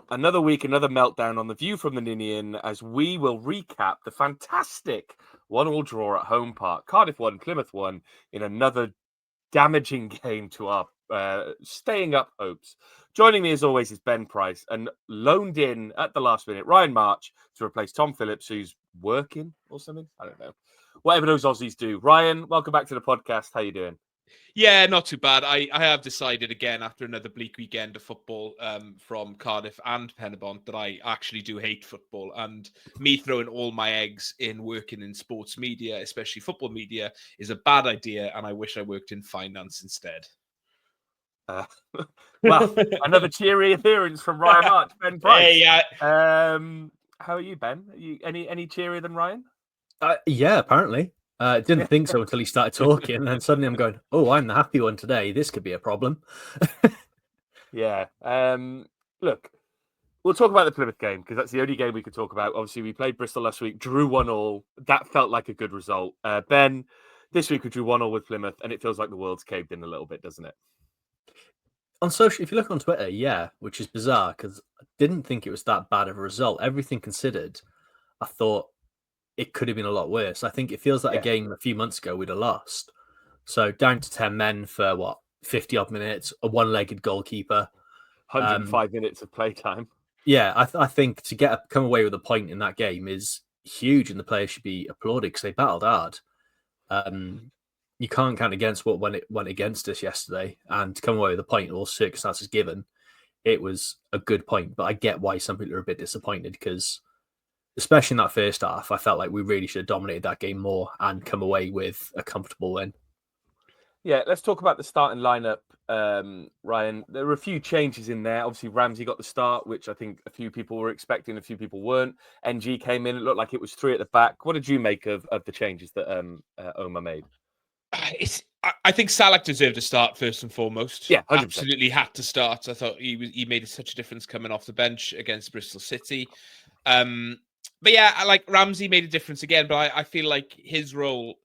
Another week, another meltdown on the View from the Ninian as we will recap the fantastic 1-1 draw at Home Park. Cardiff won, Plymouth won in another damaging game to our staying up hopes. Joining me as always is Ben Price and loaned in at the last minute, Ryan March, to replace Tom Phillips, who's working or something. I don't know. Whatever those Aussies do. Ryan, welcome back to the podcast. How you doing? Yeah, not too bad. I have decided again after another bleak weekend of football from Cardiff and Penybont that I actually do hate football, and me throwing all my eggs in working in sports media, especially football media, is a bad idea, and I wish I worked in finance instead. Well, another cheery appearance from Ryan March, Ben Price. Hey, how are you, Ben? Are you any cheerier than Ryan? Yeah, apparently. Didn't think so until he started talking, and then suddenly I'm going, "Oh, I'm the happy one today. This could be a problem." Yeah. Look, we'll talk about the Plymouth game because that's the only game we could talk about. Obviously, we played Bristol last week, drew 1-1. That felt like a good result. Ben, this week we drew 1-1 with Plymouth, and it feels like the world's caved in a little bit, doesn't it? On social, if you look on Twitter, yeah, which is bizarre because I didn't think it was that bad of a result. Everything considered, I thought it could have been a lot worse. I think it feels like a game a few months ago we'd have lost. So down to 10 men for 50 odd minutes, a one-legged goalkeeper, 105 minutes of playtime. Yeah, I think to come away with a point in that game is huge, and the players should be applauded because they battled hard. You can't count against what went against us yesterday, and to come away with a point, all circumstances given, it was a good point. But I get why some people are a bit disappointed because, especially in that first half, I felt like we really should have dominated that game more and come away with a comfortable win. Yeah, let's talk about the starting lineup, Ryan. There were a few changes in there. Obviously, Ramsey got the start, which I think a few people were expecting, a few people weren't. NG came in. It looked like it was three at the back. What did you make of the changes that Omar made? I think Salak deserved a start first and foremost. Yeah, 100%. Absolutely had to start. I thought he made such a difference coming off the bench against Bristol City. But yeah, like Ramsey made a difference again. But I feel like his role,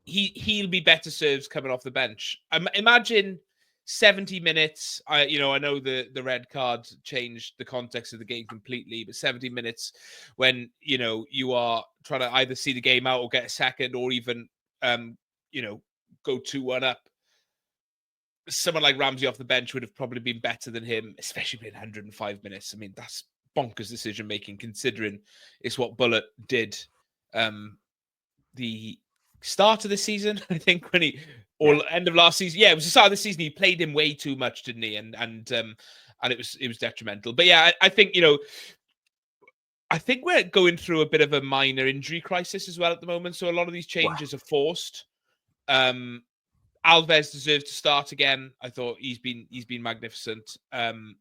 he'll be better served coming off the bench. Imagine 70 minutes. I know the red card changed the context of the game completely, but 70 minutes when you are trying to either see the game out or get a second, or even go 2-1 up. Someone like Ramsey off the bench would have probably been better than him, especially in 105 minutes. I mean, that's bonkers decision making considering it's what Bullet did the start of the season, I think, end of last season. Yeah, it was the start of the season. He played him way too much, didn't he? And it was detrimental. But yeah, I think we're going through a bit of a minor injury crisis as well at the moment. So a lot of these changes are forced. Alves deserves to start again. I thought he's been magnificent. And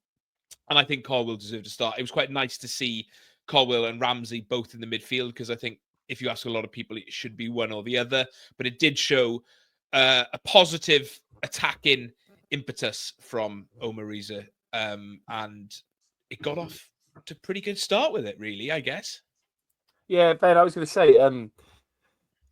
I think Colwill deserved to start. It was quite nice to see Colwill and Ramsey both in the midfield because I think if you ask a lot of people, it should be one or the other. But it did show a positive attacking impetus from Omar Riza. And it got off to a pretty good start with it, really, I guess. Yeah, Ben, I was going to say,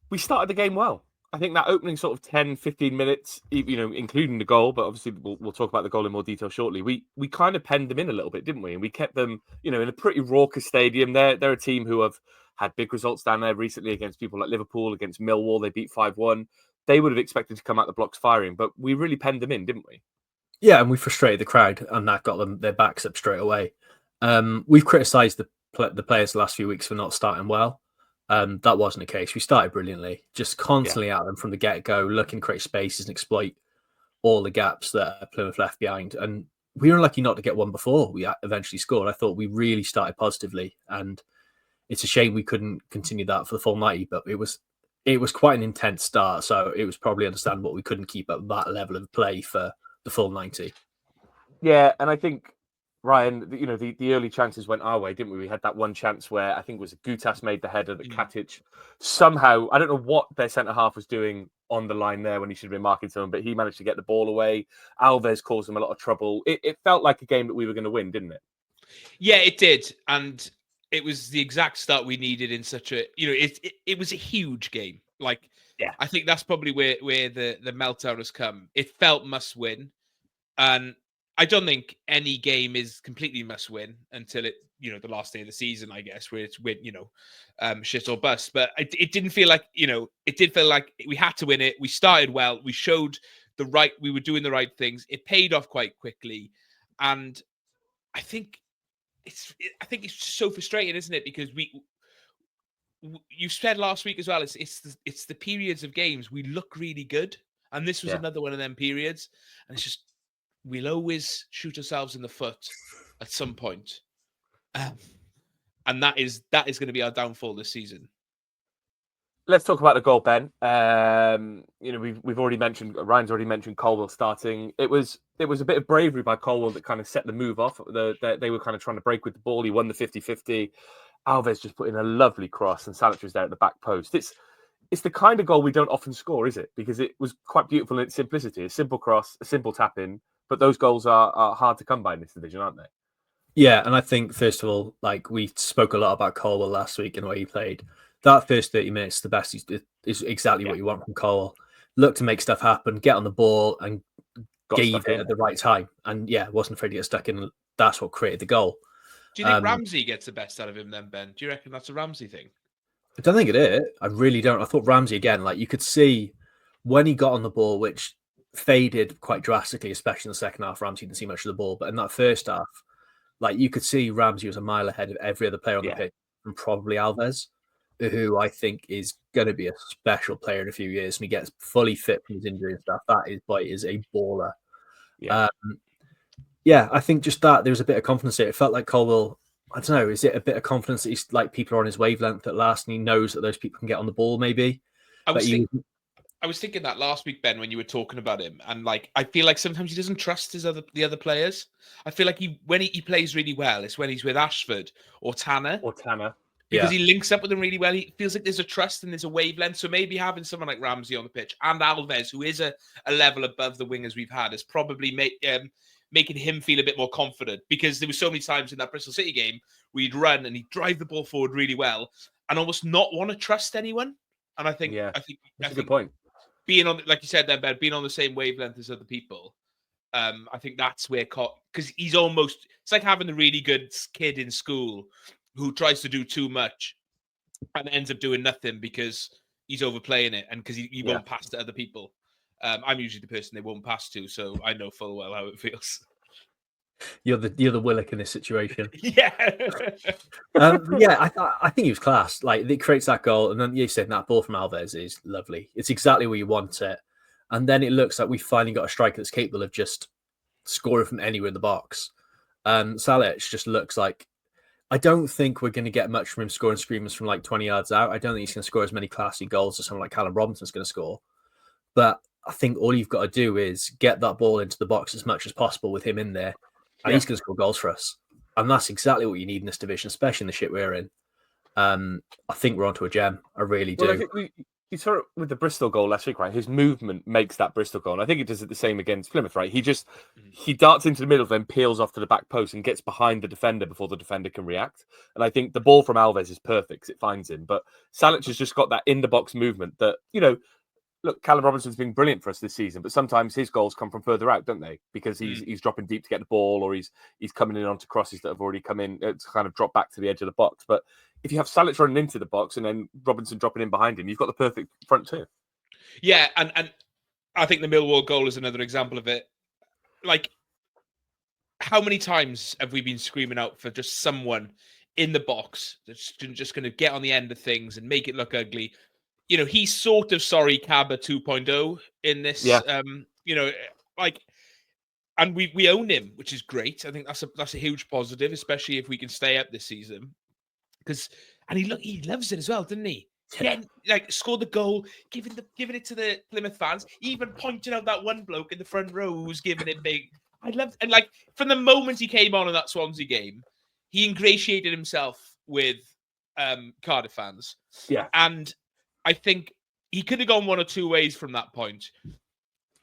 we started the game well. I think that opening sort of 10, 15 minutes, including the goal, but obviously we'll talk about the goal in more detail shortly. We kind of penned them in a little bit, didn't we? And we kept them, in a pretty raucous stadium. They're a team who have had big results down there recently against people like Liverpool, against Millwall. They beat 5-1. They would have expected to come out the blocks firing, but we really penned them in, didn't we? Yeah, and we frustrated the crowd, and that got them their backs up straight away. We've criticised the players the last few weeks for not starting well. That wasn't the case. We started brilliantly, just constantly at them from the get-go, looking to create spaces and exploit all the gaps that Plymouth left behind. And we were lucky not to get one before we eventually scored. I thought we really started positively, and it's a shame we couldn't continue that for the full 90, but it was quite an intense start, so it was probably understandable we couldn't keep up that level of play for the full 90. Yeah, and I think, Ryan, the early chances went our way, didn't we? We had that one chance where I think it was Gutas made the header that Katic somehow, I don't know what their centre-half was doing on the line there when he should have been marking someone, but he managed to get the ball away. Alves caused them a lot of trouble. It felt like a game that we were going to win, didn't it? Yeah, it did. And it was the exact start we needed in such a, it was a huge game. Like, yeah, I think that's probably where the meltdown has come. It felt must win. And I don't think any game is completely must win until it, the last day of the season, I guess, where it's win, shit or bust. But it didn't feel like, it did feel like we had to win it. We started well. We showed we were doing the right things. It paid off quite quickly. And I think it's just so frustrating, isn't it? Because you said last week as well, it's the periods of games we look really good. And this was another one of them periods. And it's just, we'll always shoot ourselves in the foot at some point. And that is going to be our downfall this season. Let's talk about the goal, Ben. We've already mentioned, Ryan's already mentioned Colwell starting. It was a bit of bravery by Colwell that kind of set the move off. They were kind of trying to break with the ball. He won the 50-50. Alves just put in a lovely cross, and Salak was there at the back post. It's the kind of goal we don't often score, is it? Because it was quite beautiful in its simplicity. A simple cross, a simple tap in. But those goals are hard to come by in this division, aren't they? Yeah, and I think, first of all, like we spoke a lot about Colwell last week and the way he played. That first 30 minutes, the best is exactly what you want from Colwell. Look to make stuff happen, get on the ball, and gave it at the right time. And wasn't afraid to get stuck in. That's what created the goal. Do you think Ramsey gets the best out of him then, Ben? Do you reckon that's a Ramsey thing? I don't think it is. I really don't. I thought Ramsey, again, like you could see when he got on the ball, which faded quite drastically, especially in the second half. Ramsey didn't see much of the ball, but in that first half, like you could see Ramsey was a mile ahead of every other player on the pitch, and probably Alves, who I think is going to be a special player in a few years when he gets fully fit from his injury and stuff. That is a baller. I think just that there was a bit of confidence there. It felt like Colwell, I don't know, is it a bit of confidence that he's like people are on his wavelength at last and he knows that those people can get on the ball maybe? I was thinking that last week, Ben, when you were talking about him, and like I feel like sometimes he doesn't trust the other players. I feel like when he plays really well, it's when he's with Ashford or Tanner. Because he links up with them really well. He feels like there's a trust and there's a wavelength. So maybe having someone like Ramsey on the pitch and Alves, who is a level above the wingers we've had, is probably making him feel a bit more confident. Because there were so many times in that Bristol City game where he'd run and he'd drive the ball forward really well and almost not want to trust anyone. And I think that's a good point. Being on, like you said, then Ben, being on the same wavelength as other people, I think that's where because it's like having the really good kid in school who tries to do too much and ends up doing nothing because he's overplaying it and because he won't pass to other people. I'm usually the person they won't pass to, so I know full well how it feels. You're the Willock in this situation. I think he was class. Like it creates that goal, and then you said that ball from Alves is lovely. It's exactly where you want it, and then it looks like we finally got a striker that's capable of just scoring from anywhere in the box. Salak just looks like. I don't think we're going to get much from him scoring screamers from like 20 yards out. I don't think he's going to score as many classy goals as someone like Callum Robinson's going to score. But I think all you've got to do is get that ball into the box as much as possible with him in there. And he's going to score goals for us. And that's exactly what you need in this division, especially in the shit we're in. I think we're onto a gem. I really do. Well, I think you saw it with the Bristol goal last week, right? His movement makes that Bristol goal. And I think it does it the same against Plymouth, right? He darts into the middle, then peels off to the back post and gets behind the defender before the defender can react. And I think the ball from Alves is perfect because it finds him. But Salak has just got that in-the-box movement that, look, Callum Robinson's been brilliant for us this season, but sometimes his goals come from further out, don't they? Because he's dropping deep to get the ball, or he's coming in onto crosses that have already come in to kind of drop back to the edge of the box. But if you have Salak running into the box and then Robinson dropping in behind him, you've got the perfect front two. Yeah, and I think the Millwall goal is another example of it. Like, how many times have we been screaming out for just someone in the box that's just going to get on the end of things and make it look ugly? He's sort of sorry Cabba 2.0 in this. And we own him, which is great. I think that's a huge positive, especially if we can stay up this season. And he loves it as well, didn't he? Yeah, scored the goal, giving it to the Plymouth fans, even pointing out that one bloke in the front row who's giving it big. And from the moment he came on in that Swansea game, he ingratiated himself with Cardiff fans. Yeah, and I think he could have gone one or two ways from that point.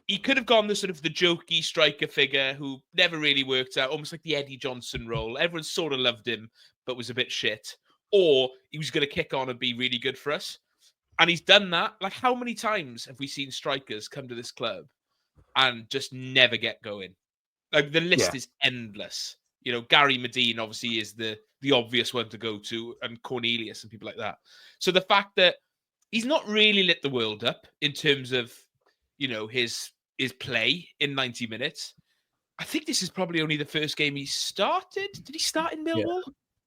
He could have gone the sort of the jokey striker figure who never really worked out, almost like the Eddie Johnson role. Everyone sort of loved him, but was a bit shit. Or he was going to kick on and be really good for us. And he's done that. Like, how many times have we seen strikers come to this club and just never get going? Like the list is endless. You know, Gary Medine obviously is the obvious one to go to, and Cornelius and people like that. So the fact that he's not really lit the world up in terms of, you know, his play in 90 minutes. I think this is probably only the first game he started. Did he start in Millwall?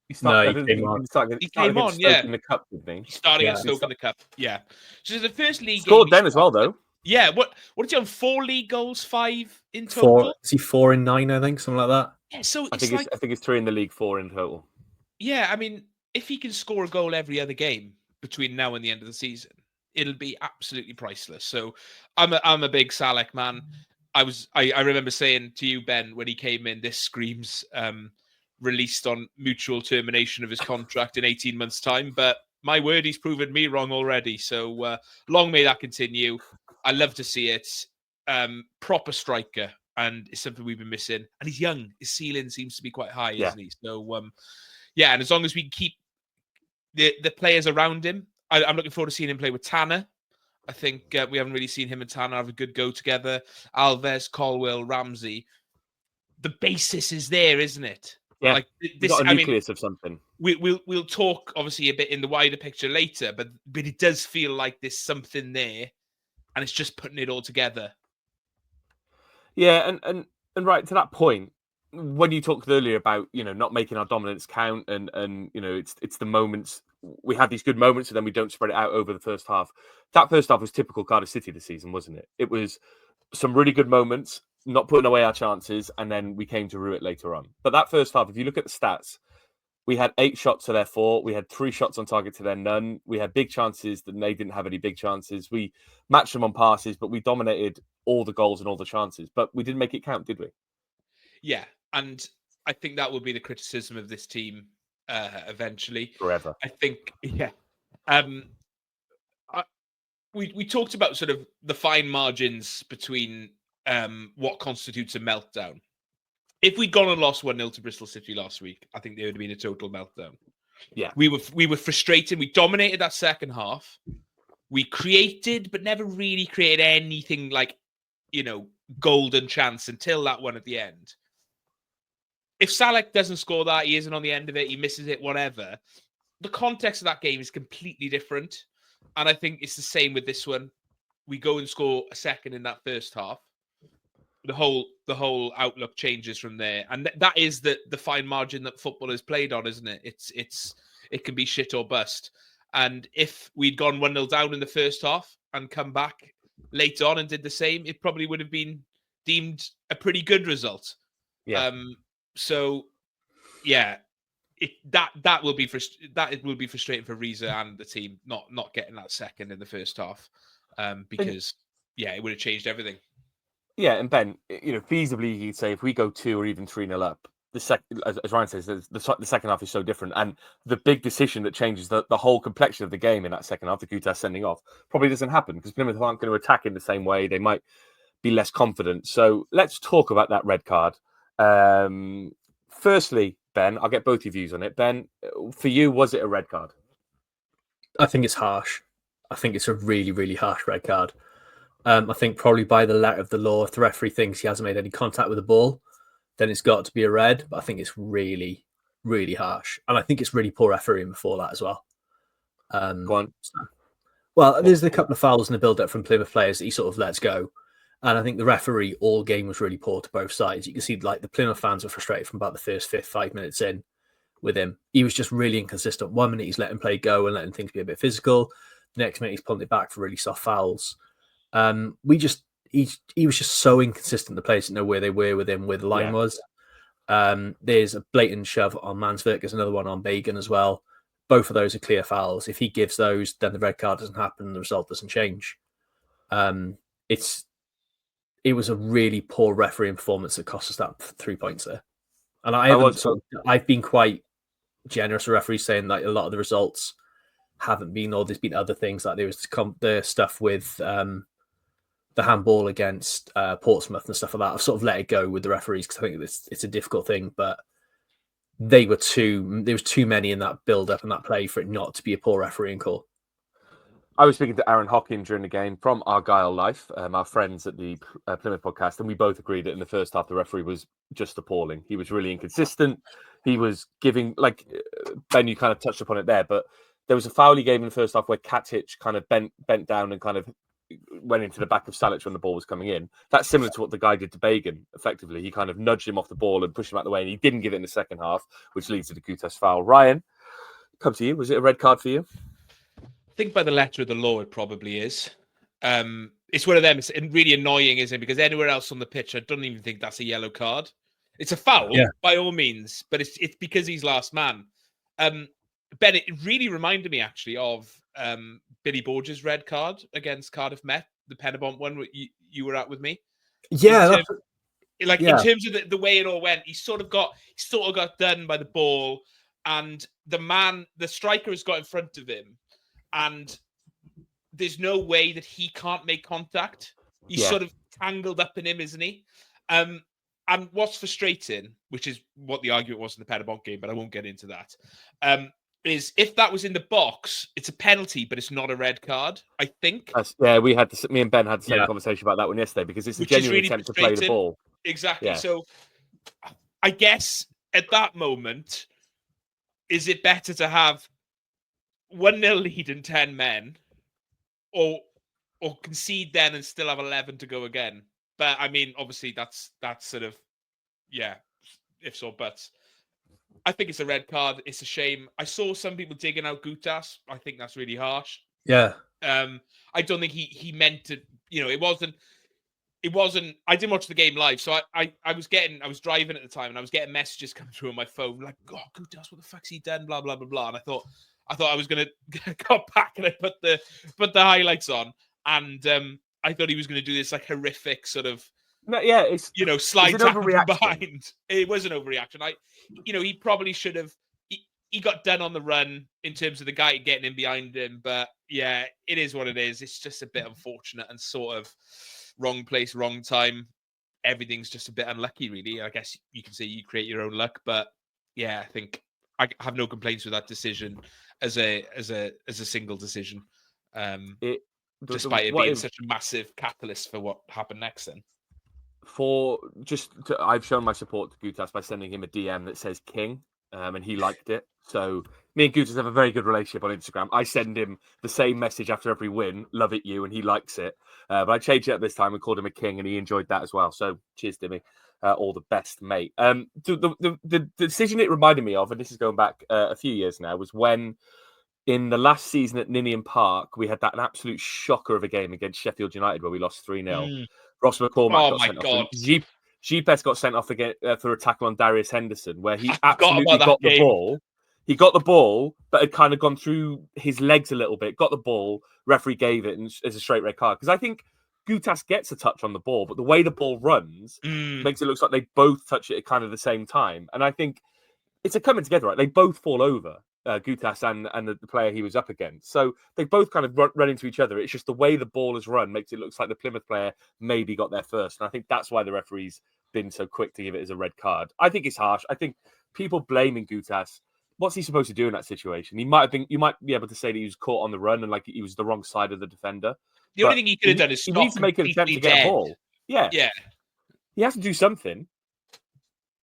He started, he came on. He came on, in the cup, didn't he? He started against Stoke in the cup, yeah. So the first league scored game then as well, though. Yeah, what did he have? 4 league goals, 5 in total? 4, is he 4 in 9, I think, something like that? Yeah, so I think it's 3 in the league, 4 in total. Yeah, I mean, if he can score a goal every other game between now and the end of the season, it'll be absolutely priceless. So I'm a big Salak man. I remember saying to you, Ben, when he came in, this screams released on mutual termination of his contract in 18 months' time. But my word, he's proven me wrong already. So long may that continue. I love to see it. Proper striker, and it's something we've been missing. And he's young. His ceiling seems to be quite high, isn't he? So yeah, and as long as we can keep the players around him, I'm looking forward to seeing him play with Tanner. I think we haven't really seen him and Tanner have a good go together. Alves, Colwell, Ramsey. The basis is there, isn't it? Yeah, like this. Got a nucleus of something. We'll talk obviously a bit in the wider picture later, but it does feel like there's something there, and it's just putting it all together. Yeah, and right to that point, when you talked earlier about, you know, not making our dominance count, and you know, it's the moments we have these good moments and then we don't spread it out over the first half. That first half was typical Cardiff City this season, wasn't it? It was some really good moments, not putting away our chances, and then we came to rue it later on. But that first half, if you look at the stats, we had 8 shots to their 4. We had 3 shots on target to their none. We had big chances that they didn't have any big chances. We matched them on passes, but we dominated all the goals and all the chances. But we didn't make it count, did we? Yeah, and I think that will be the criticism of this team eventually. Forever. I think, yeah. We talked about sort of the fine margins between what constitutes a meltdown. If we'd gone and lost 1-0 to Bristol City last week, I think there would have been a total meltdown. Yeah. We were frustrated. We dominated that second half. We created, but never really created anything like, you know, golden chance until that one at the end. If Salak doesn't score that, he isn't on the end of it, he misses it, whatever. The context of that game is completely different. And I think it's the same with this one. We go and score a second in that first half. The whole outlook changes from there. And that is the fine margin that football is played on, isn't it? It can be shit or bust. And if we'd gone 1-0 down in the first half and come back later on and did the same, it probably would have been deemed a pretty good result. Yeah. So, yeah, that will be frustrating for Riza and the team not getting that second in the first half, because it would have changed everything. Yeah, and Ben, you know, feasibly you'd say if we go 2 or even 3-0 up, as Ryan says, the second half is so different, and the big decision that changes the whole complexion of the game in that second half, the Gutas sending off, probably doesn't happen because Plymouth aren't going to attack in the same way. They might be less confident. So let's talk about that red card. Firstly, Ben, I'll get both your views on it. Ben, for you, was it a red card? I think it's harsh. I think it's a really, really harsh red card. I think probably by the letter of the law, if the referee thinks he hasn't made any contact with the ball, then it's got to be a red. But I think it's really, really harsh. And I think it's really poor refereeing before that as well. Go on. Well, there's a couple of fouls in the build-up from Plymouth players that he sort of lets go. And I think the referee all game was really poor to both sides. You can see like the Plymouth fans were frustrated from about the first 5 minutes in with him. He was just really inconsistent. 1 minute he's letting play go and letting things be a bit physical. The next minute he's pulling it back for really soft fouls. He was just so inconsistent. The players didn't know where they were with him, where the line was. There's a blatant shove on Mansvik. There's another one on Bagan as well. Both of those are clear fouls. If he gives those, then the red card doesn't happen and the result doesn't change. It was a really poor refereeing performance that cost us that 3 points there. And I've been quite generous with referees saying that a lot of the results haven't been, or there's been other things, like there was the stuff with the handball against Portsmouth and stuff like that. I've sort of let it go with the referees because I think it's a difficult thing, but there was too many in that build up and that play for it not to be a poor refereeing call. I was speaking to Aaron Hockin during the game from Argyle Life, our friends at the Plymouth podcast, and we both agreed that in the first half, the referee was just appalling. He was really inconsistent. He was giving, like, Ben, you kind of touched upon it there, but there was a foul he gave in the first half where Katic kind of bent down and kind of went into the back of Salak when the ball was coming in. That's similar to what the guy did to Bagan, effectively. He kind of nudged him off the ball and pushed him out of the way, and he didn't give it in the second half, which leads to the Gutas foul. Ryan, come to you. Was it a red card for you? I think by the letter of the law, it probably is. It's one of them. It's really annoying, isn't it? Because anywhere else on the pitch, I don't even think that's a yellow card. It's a foul, by all means, but it's because he's last man. Ben, it really reminded me, actually, of Billy Borges' red card against Cardiff Met, the Penabont one you were at with me. Yeah. In terms of the way it all went, he sort of got done by the ball, and the striker has got in front of him, and there's no way that he can't make contact. He's sort of tangled up in him, isn't he? And what's frustrating, which is what the argument was in the Penabont game, but I won't get into that, is if that was in the box, it's a penalty, but it's not a red card, I think. Me and Ben had the same conversation about that one yesterday, because it's a genuine attempt to play the ball. Exactly. Yeah. So I guess at that moment, is it better to have 1-0 lead in 10 men, or concede then and still have 11 to go again? But I mean, obviously that's sort of, ifs or buts. I think it's a red card. It's a shame. I saw some people digging out Gutas. I think that's really harsh. Yeah. I don't think he meant to, it wasn't, I didn't watch the game live. So I was driving at the time, and I was getting messages coming through on my phone like, "Oh, Gutas, what the fuck's he done? Blah, blah, blah, blah." And I thought I was going to go back, and I put the highlights on, and I thought he was going to do this like horrific sort of, slide tackle from behind. It was an overreaction. He probably should have. He got done on the run in terms of the guy getting in behind him, but yeah, it is what it is. It's just a bit unfortunate and sort of wrong place, wrong time. Everything's just a bit unlucky, really. I guess you can say you create your own luck, but yeah, I think I have no complaints with that decision as a single decision. Despite it being such a massive catalyst for what happened next, then. I've shown my support to Gutas by sending him a DM that says King, and he liked it. So me and Gutas have a very good relationship on Instagram. I send him the same message after every win, "Love it, you," and he likes it. But I changed it up this time and called him a King, and he enjoyed that as well. So cheers, Dimmy. All the best, mate. The decision it reminded me of, and this is going back a few years now, was when in the last season at Ninian Park, we had an absolute shocker of a game against Sheffield United where we lost 3-0. Ross McCormack got sent off. Gipes got sent off again for a tackle on Darius Henderson, where he absolutely got the ball. He got the ball, but had kind of gone through his legs a little bit. Got the ball, referee gave it as a straight red card. Because I think Gutas gets a touch on the ball, but the way the ball runs makes it look like they both touch it at kind of the same time. And I think it's a coming together, right? They both fall over, Gutas and the player he was up against. So they both kind of run into each other. It's just the way the ball is run makes it look like the Plymouth player maybe got there first. And I think that's why the referee's been so quick to give it as a red card. I think it's harsh. I think people blaming Gutas, what's he supposed to do in that situation? You might be able to say that he was caught on the run and like he was the wrong side of the defender. The only thing he could have done is he needs to make an attempt to get a ball. Yeah. He has to do something.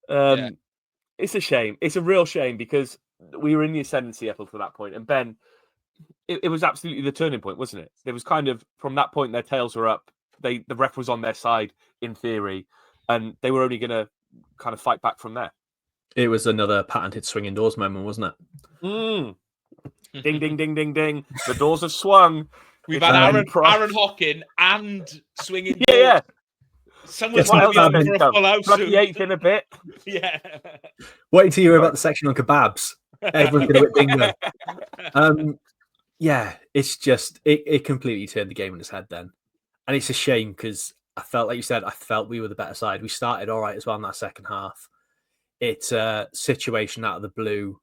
It's a shame. It's a real shame because we were in the ascendancy up until that point. And Ben, it was absolutely the turning point, wasn't it? There was kind of, from that point, their tails were up. The ref was on their side in theory, and they were only going to kind of fight back from there. It was another patented swinging doors moment, wasn't it? Ding, ding, ding, ding, ding. The doors have swung. We've had Aaron Hockin and swinging doors. Yeah. Someone's going to be on for a full house soon. Yates in a bit. Yeah. Wait until you hear about the section on kebabs. Everyone's going to whip bingo. It's just, it completely turned the game on its head then. And it's a shame because I felt, like you said, we were the better side. We started all right as well in that second half. It's a situation out of the blue.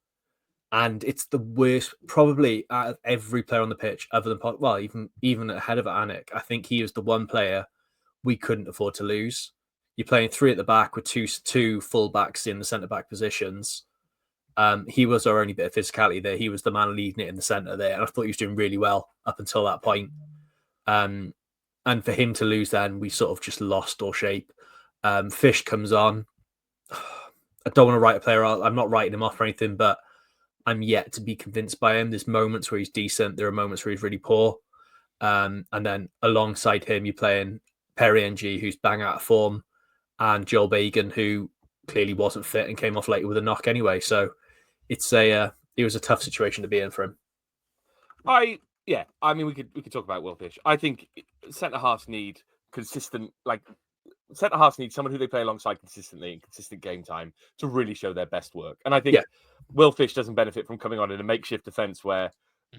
And it's the worst, probably, out of every player on the pitch, other than, even ahead of Anik. I think he was the one player we couldn't afford to lose. You're playing three at the back with two full backs in the centre back positions. He was our only bit of physicality there. He was the man leading it in the centre there, and I thought he was doing really well up until that point. And for him to lose, then we sort of just lost all shape. Fish comes on. I don't want to write a player out. I'm not writing him off or anything, but I'm yet to be convinced by him. There's moments where he's decent. There are moments where he's really poor. And then alongside him, you're playing Perry NG, who's bang out of form, and Joel Bagan, who clearly wasn't fit and came off later with a knock anyway. So it was a tough situation to be in for him. I mean, we could talk about Will Fish. I think centre halves need consistent, centre halves need someone who they play alongside consistently in consistent game time to really show their best work. And I think Will Fish doesn't benefit from coming on in a makeshift defence where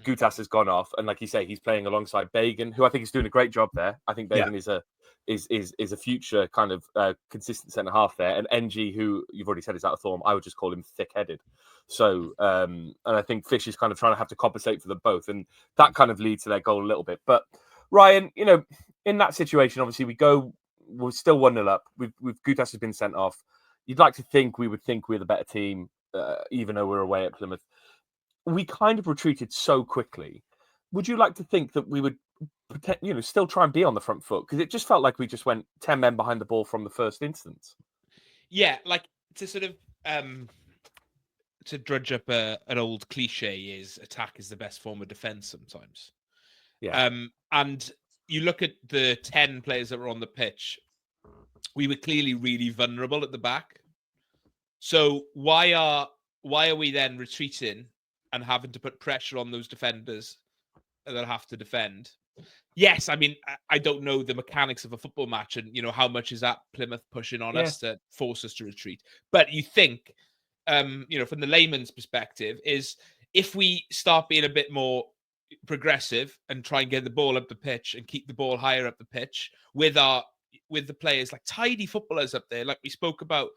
Gutas has gone off, and like you say, he's playing alongside Bagan, who I think is doing a great job there. I think Bagan is a future kind of consistent centre half there, and NG, who you've already said is out of form, I would just call him thick-headed. So, and I think Fish is kind of trying to have to compensate for them both, and that kind of leads to their goal a little bit. But Ryan, in that situation, obviously we're still 1-0 up. Gutas has been sent off. You'd like to think we would think we're the better team, even though we're away at Plymouth. We kind of retreated so quickly. Would you like to think that we would, still try and be on the front foot? Because it just felt like we just went 10 men behind the ball from the first instance. Yeah, like to sort of to drudge up an old cliche is attack is the best form of defense sometimes. Yeah. And you look at the 10 players that were on the pitch, we were clearly really vulnerable at the back. So why are we then retreating and having to put pressure on those defenders that have to defend? Yes, I mean, I don't know the mechanics of a football match and, how much is that Plymouth pushing on us to force us to retreat. But you think, from the layman's perspective, is if we start being a bit more progressive and try and get the ball up the pitch and keep the ball higher up the pitch with the players, like tidy footballers up there, like we spoke about,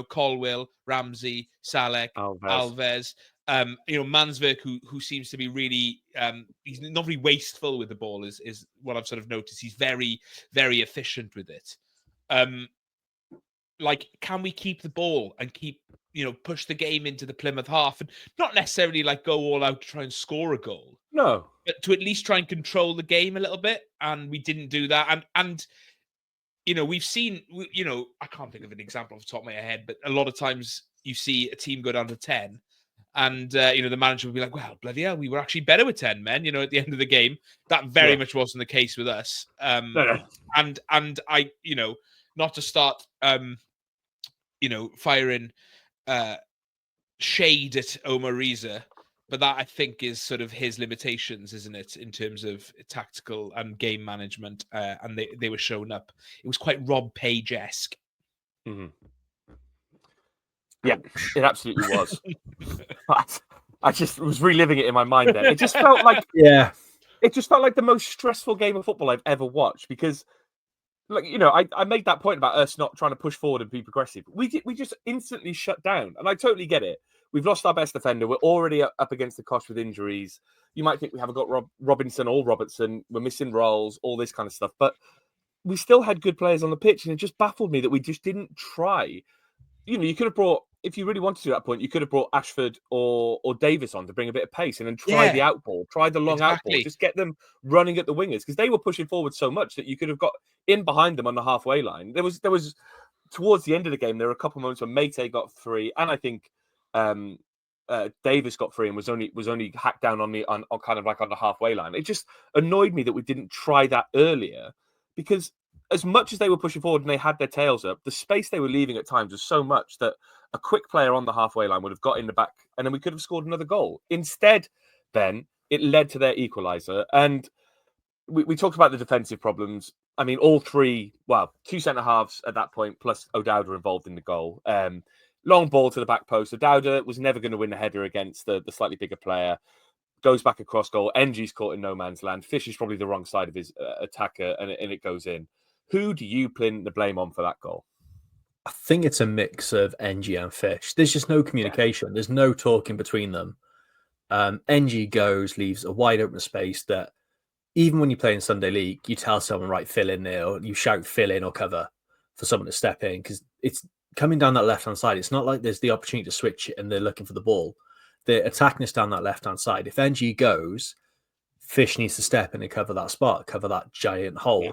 Colwill, Ramsey, Salak, Alves, Mansverk, who seems to be really, he's not very wasteful with the ball, is what I've sort of noticed. He's very, very efficient with it. Can we keep the ball and keep, push the game into the Plymouth half and not necessarily go all out to try and score a goal? No. But to at least try and control the game a little bit. And we didn't do that. And we've seen, I can't think of an example off the top of my head, but a lot of times you see a team go down to 10 and, the manager will be like, well, bloody hell, we were actually better with 10 men, at the end of the game. That very much wasn't the case with us. No. And I, not to start, firing shade at Omar Reza, but that I think is sort of his limitations, isn't it, in terms of tactical and game management? And they were showing up. It was quite Rob Page-esque. Mm-hmm. Yeah, it absolutely was. I just was reliving it in my mind then. It just felt like it just felt like the most stressful game of football I've ever watched because, I made that point about us not trying to push forward and be progressive. We just instantly shut down, and I totally get it. We've lost our best defender. We're already up against the cosh with injuries. You might think we haven't got Robinson or Robertson. We're missing roles, all this kind of stuff. But we still had good players on the pitch, and it just baffled me that we just didn't try. You could have brought, if you really wanted to at that point, you could have brought Ashford or Davis on to bring a bit of pace and then try the outball, try the long outball, just get them running at the wingers because they were pushing forward so much that you could have got in behind them on the halfway line. There was towards the end of the game, there were a couple of moments when Mate got 3, and I think Davis got 3 and was only hacked down on kind of like on the halfway line. It just annoyed me that we didn't try that earlier because as much as they were pushing forward and they had their tails up, the space they were leaving at times was so much that a quick player on the halfway line would have got in the back and then we could have scored another goal. Instead, then, it led to their equaliser. And we talked about the defensive problems. I mean, all 2 centre-halves at that point, plus O'Dowda involved in the goal. Long ball to the back post. O'Dowda was never going to win the header against the slightly bigger player. Goes back across goal. NG's caught in no man's land. Fish is probably the wrong side of his attacker, and it goes in. Who do you pin the blame on for that goal? I think it's a mix of NG and Fish. There's just no communication. Yeah. There's no talking between them. NG goes, leaves a wide open space that even when you play in Sunday League, you tell someone, right, fill in there, or you shout fill in or cover for someone to step in because coming down that left-hand side, it's not like there's the opportunity to switch it and they're looking for the ball. They're attacking us down that left-hand side. If NG goes, Fish needs to step in and cover that spot, cover that giant hole. Yeah.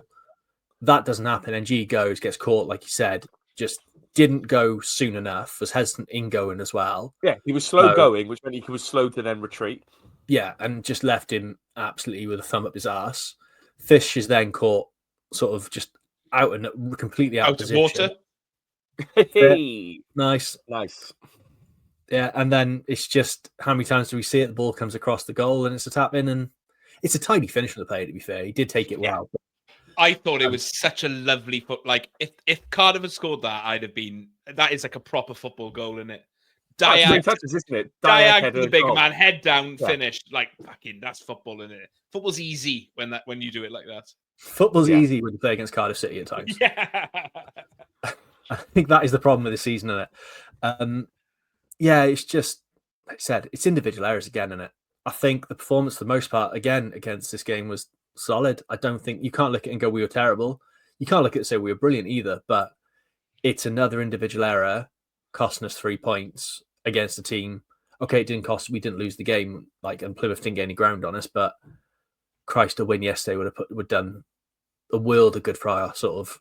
That doesn't happen. NG goes, gets caught, like you said, just didn't go soon enough, was hesitant in going as well. Yeah, he was slow going, which meant he was slow to then retreat. Yeah, and just left him absolutely with a thumb up his ass. Fish is then caught sort of just out and completely out of position. Water. Hey. Nice. Yeah, and then it's just how many times do we see it? The ball comes across the goal and it's a tap in, and it's a tidy finish from the player, to be fair. He did take it well. I thought it was such a lovely like if Cardiff had scored that, I'd have been that is like a proper football goal, isn't it? Touches, isn't it? Diag the big man, head down, finished. Like fucking that's football, isn't it? Football's easy when you do it like that. Football's easy when you play against Cardiff City at times. Yeah. I think that is the problem with the season, isn't it? Yeah, it's just like I said, it's individual errors again, isn't it? I think the performance for the most part, again, against this game was solid. I don't think you can't look at it and go, we were terrible. You can't look at it and say we were brilliant either, but it's another individual error costing us 3 points against a team. Okay, it didn't cost, we didn't lose the game, and Plymouth didn't get any ground on us, but Christ, a win yesterday would have done a world of good for our sort of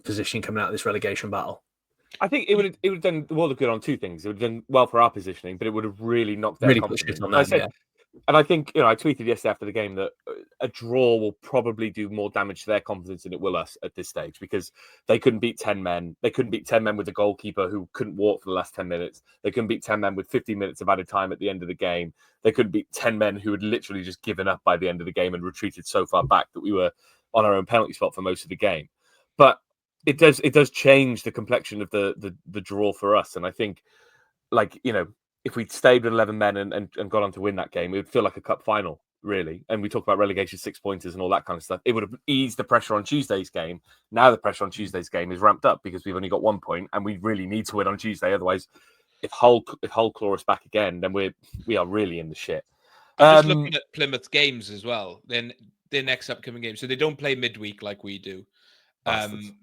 position coming out of this relegation battle. I think it would have done the world of good on two things. It would have done well for our positioning, but it would have really knocked their confidence. On them, and I think, I tweeted yesterday after the game that a draw will probably do more damage to their confidence than it will us at this stage, because they couldn't beat 10 men. They couldn't beat 10 men with a goalkeeper who couldn't walk for the last 10 minutes. They couldn't beat 10 men with 15 minutes of added time at the end of the game. They couldn't beat 10 men who had literally just given up by the end of the game and retreated so far back that we were on our own penalty spot for most of the game. But it does change the complexion of the draw for us. And I think, if we'd stayed with 11 men and gone on to win that game, it would feel like a cup final, really. And we talk about relegation 6-pointers and all that kind of stuff. It would have eased the pressure on Tuesday's game. Now the pressure on Tuesday's game is ramped up because we've only got 1 point and we really need to win on Tuesday. Otherwise, if Hull claw us back again, then we are really in the shit. I'm just looking at Plymouth's games as well. Then their next upcoming game. So they don't play midweek like we do.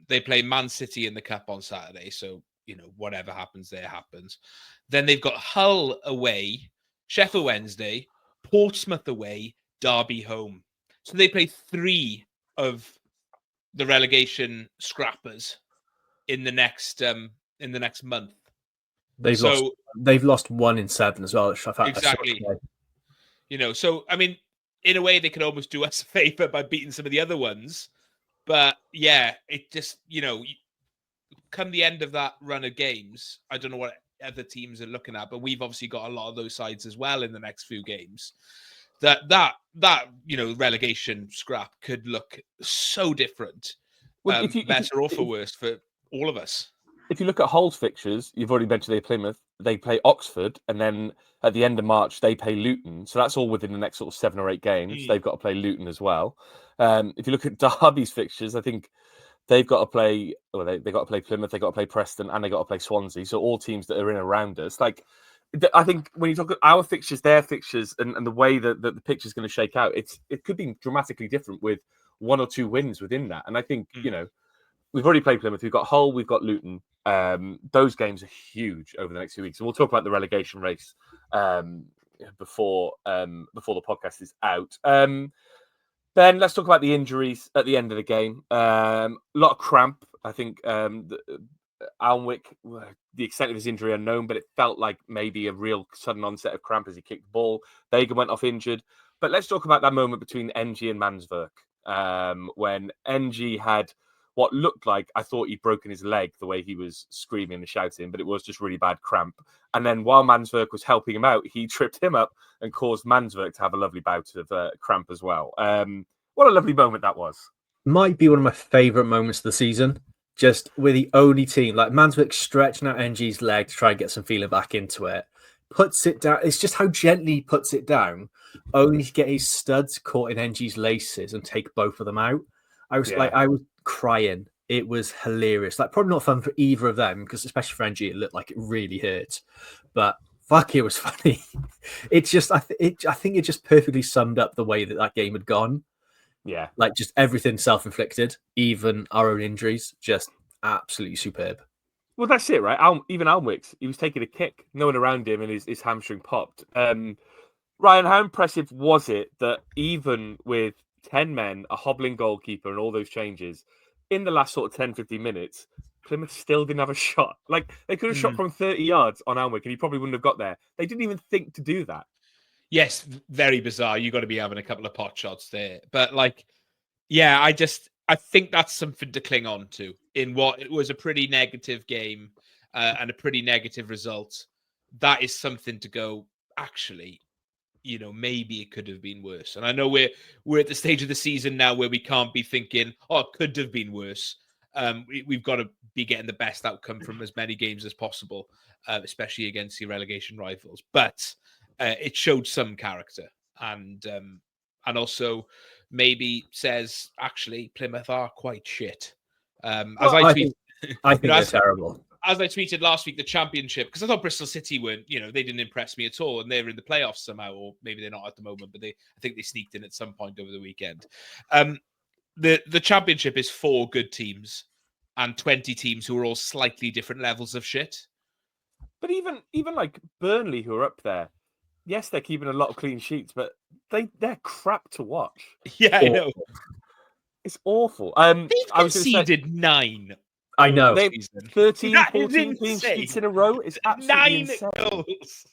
They play Man City in the Cup on Saturday. So, whatever happens there happens. Then they've got Hull away, Sheffield Wednesday, Portsmouth away, Derby home. So they play 3 of the relegation scrappers in the next month. They've lost 1 in 7 as well. Exactly. So I mean, in a way, they could almost do us a favor by beating some of the other ones. But yeah, it just come the end of that run of games, I don't know what other teams are looking at, but we've obviously got a lot of those sides as well in the next few games. That relegation scrap could look so different, better or for worse for all of us. If you look at Hull's fixtures, you've already mentioned they play Plymouth, they play Oxford, and then at the end of March they play Luton. So that's all within the next sort of 7 or 8 games. They've got to play Luton as well. If you look at Derby's fixtures, I think they've got to play. Well, they got to play Plymouth, they got to play Preston, and they got to play Swansea. So all teams that are in around us. I think when you talk about our fixtures, their fixtures, and the way that the picture's going to shake out, it could be dramatically different with 1 or 2 wins within that. And I think we've already played Plymouth, we've got Hull, we've got Luton. Those games are huge over the next few weeks, and we'll talk about the relegation race before the podcast is out. Then let's talk about the injuries at the end of the game. A lot of cramp. I think Alnwick, the extent of his injury unknown, but it felt like maybe a real sudden onset of cramp as he kicked the ball. Vega went off injured. But let's talk about that moment between NG and Mansverk, when NG had what looked like, I thought he'd broken his leg the way he was screaming and shouting, but it was just really bad cramp. And then while Mansverk was helping him out, he tripped him up and caused Mansverk to have a lovely bout of cramp as well. What a lovely moment that was. Might be one of my favourite moments of the season. Just we're the only team, like Mansverk stretching out NG's leg to try and get some feeling back into it. Puts it down. It's just how gently he puts it down, only to get his studs caught in NG's laces and take both of them out. I was crying. It was hilarious. Probably not fun for either of them, because especially for NG, it looked like it really hurt. But fuck, it was funny. It's just, I think it just perfectly summed up the way that game had gone. Yeah. Just everything self-inflicted, even our own injuries, just absolutely superb. Well, that's it, right? Even Alnwick's, he was taking a kick, no one around him, and his hamstring popped. Ryan, how impressive was it that even with 10 men, a hobbling goalkeeper, and all those changes, in the last sort of 10, 15 minutes, Plymouth still didn't have a shot? Like, they could have shot from 30 yards on Alnwick, and he probably wouldn't have got there. They didn't even think to do that. Yes, very bizarre. You got to be having a couple of pot shots there. But, like, yeah, I think that's something to cling on to in what it was a pretty negative game and a pretty negative result. That is something to go, actually, maybe it could have been worse. And I know we're at the stage of the season now where we can't be thinking, oh, it could have been worse. We've got to be getting the best outcome from as many games as possible, especially against the relegation rivals. But it showed some character and also maybe says, actually, Plymouth are quite shit. I think they're terrible. As I tweeted last week, the championship, because I thought Bristol City weren't, they didn't impress me at all, and they're in the playoffs somehow, or maybe they're not at the moment, but I think they sneaked in at some point over the weekend. The championship is 4 good teams and 20 teams who are all slightly different levels of shit. But even like Burnley, who are up there, yes, they're keeping a lot of clean sheets, but they're crap to watch. Yeah, I know. It's awful. They've conceded 9. I know. 13, 14 clean sheets in a row is absolutely 9 insane. goals.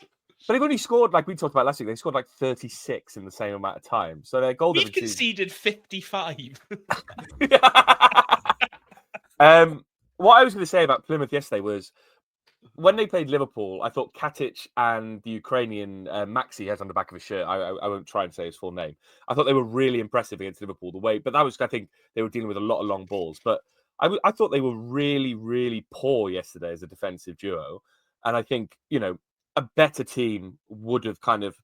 But they've only scored, like we talked about last week, they scored like 36 in the same amount of time. So their goal We've conceded 55. What I was going to say about Plymouth yesterday was when they played Liverpool, I thought Katic and the Ukrainian Maxi has on the back of his shirt. I won't try and say his full name. I thought they were really impressive against Liverpool but that was, I think, they were dealing with a lot of long balls. But I thought they were really, really poor yesterday as a defensive duo. And I think, a better team would have kind of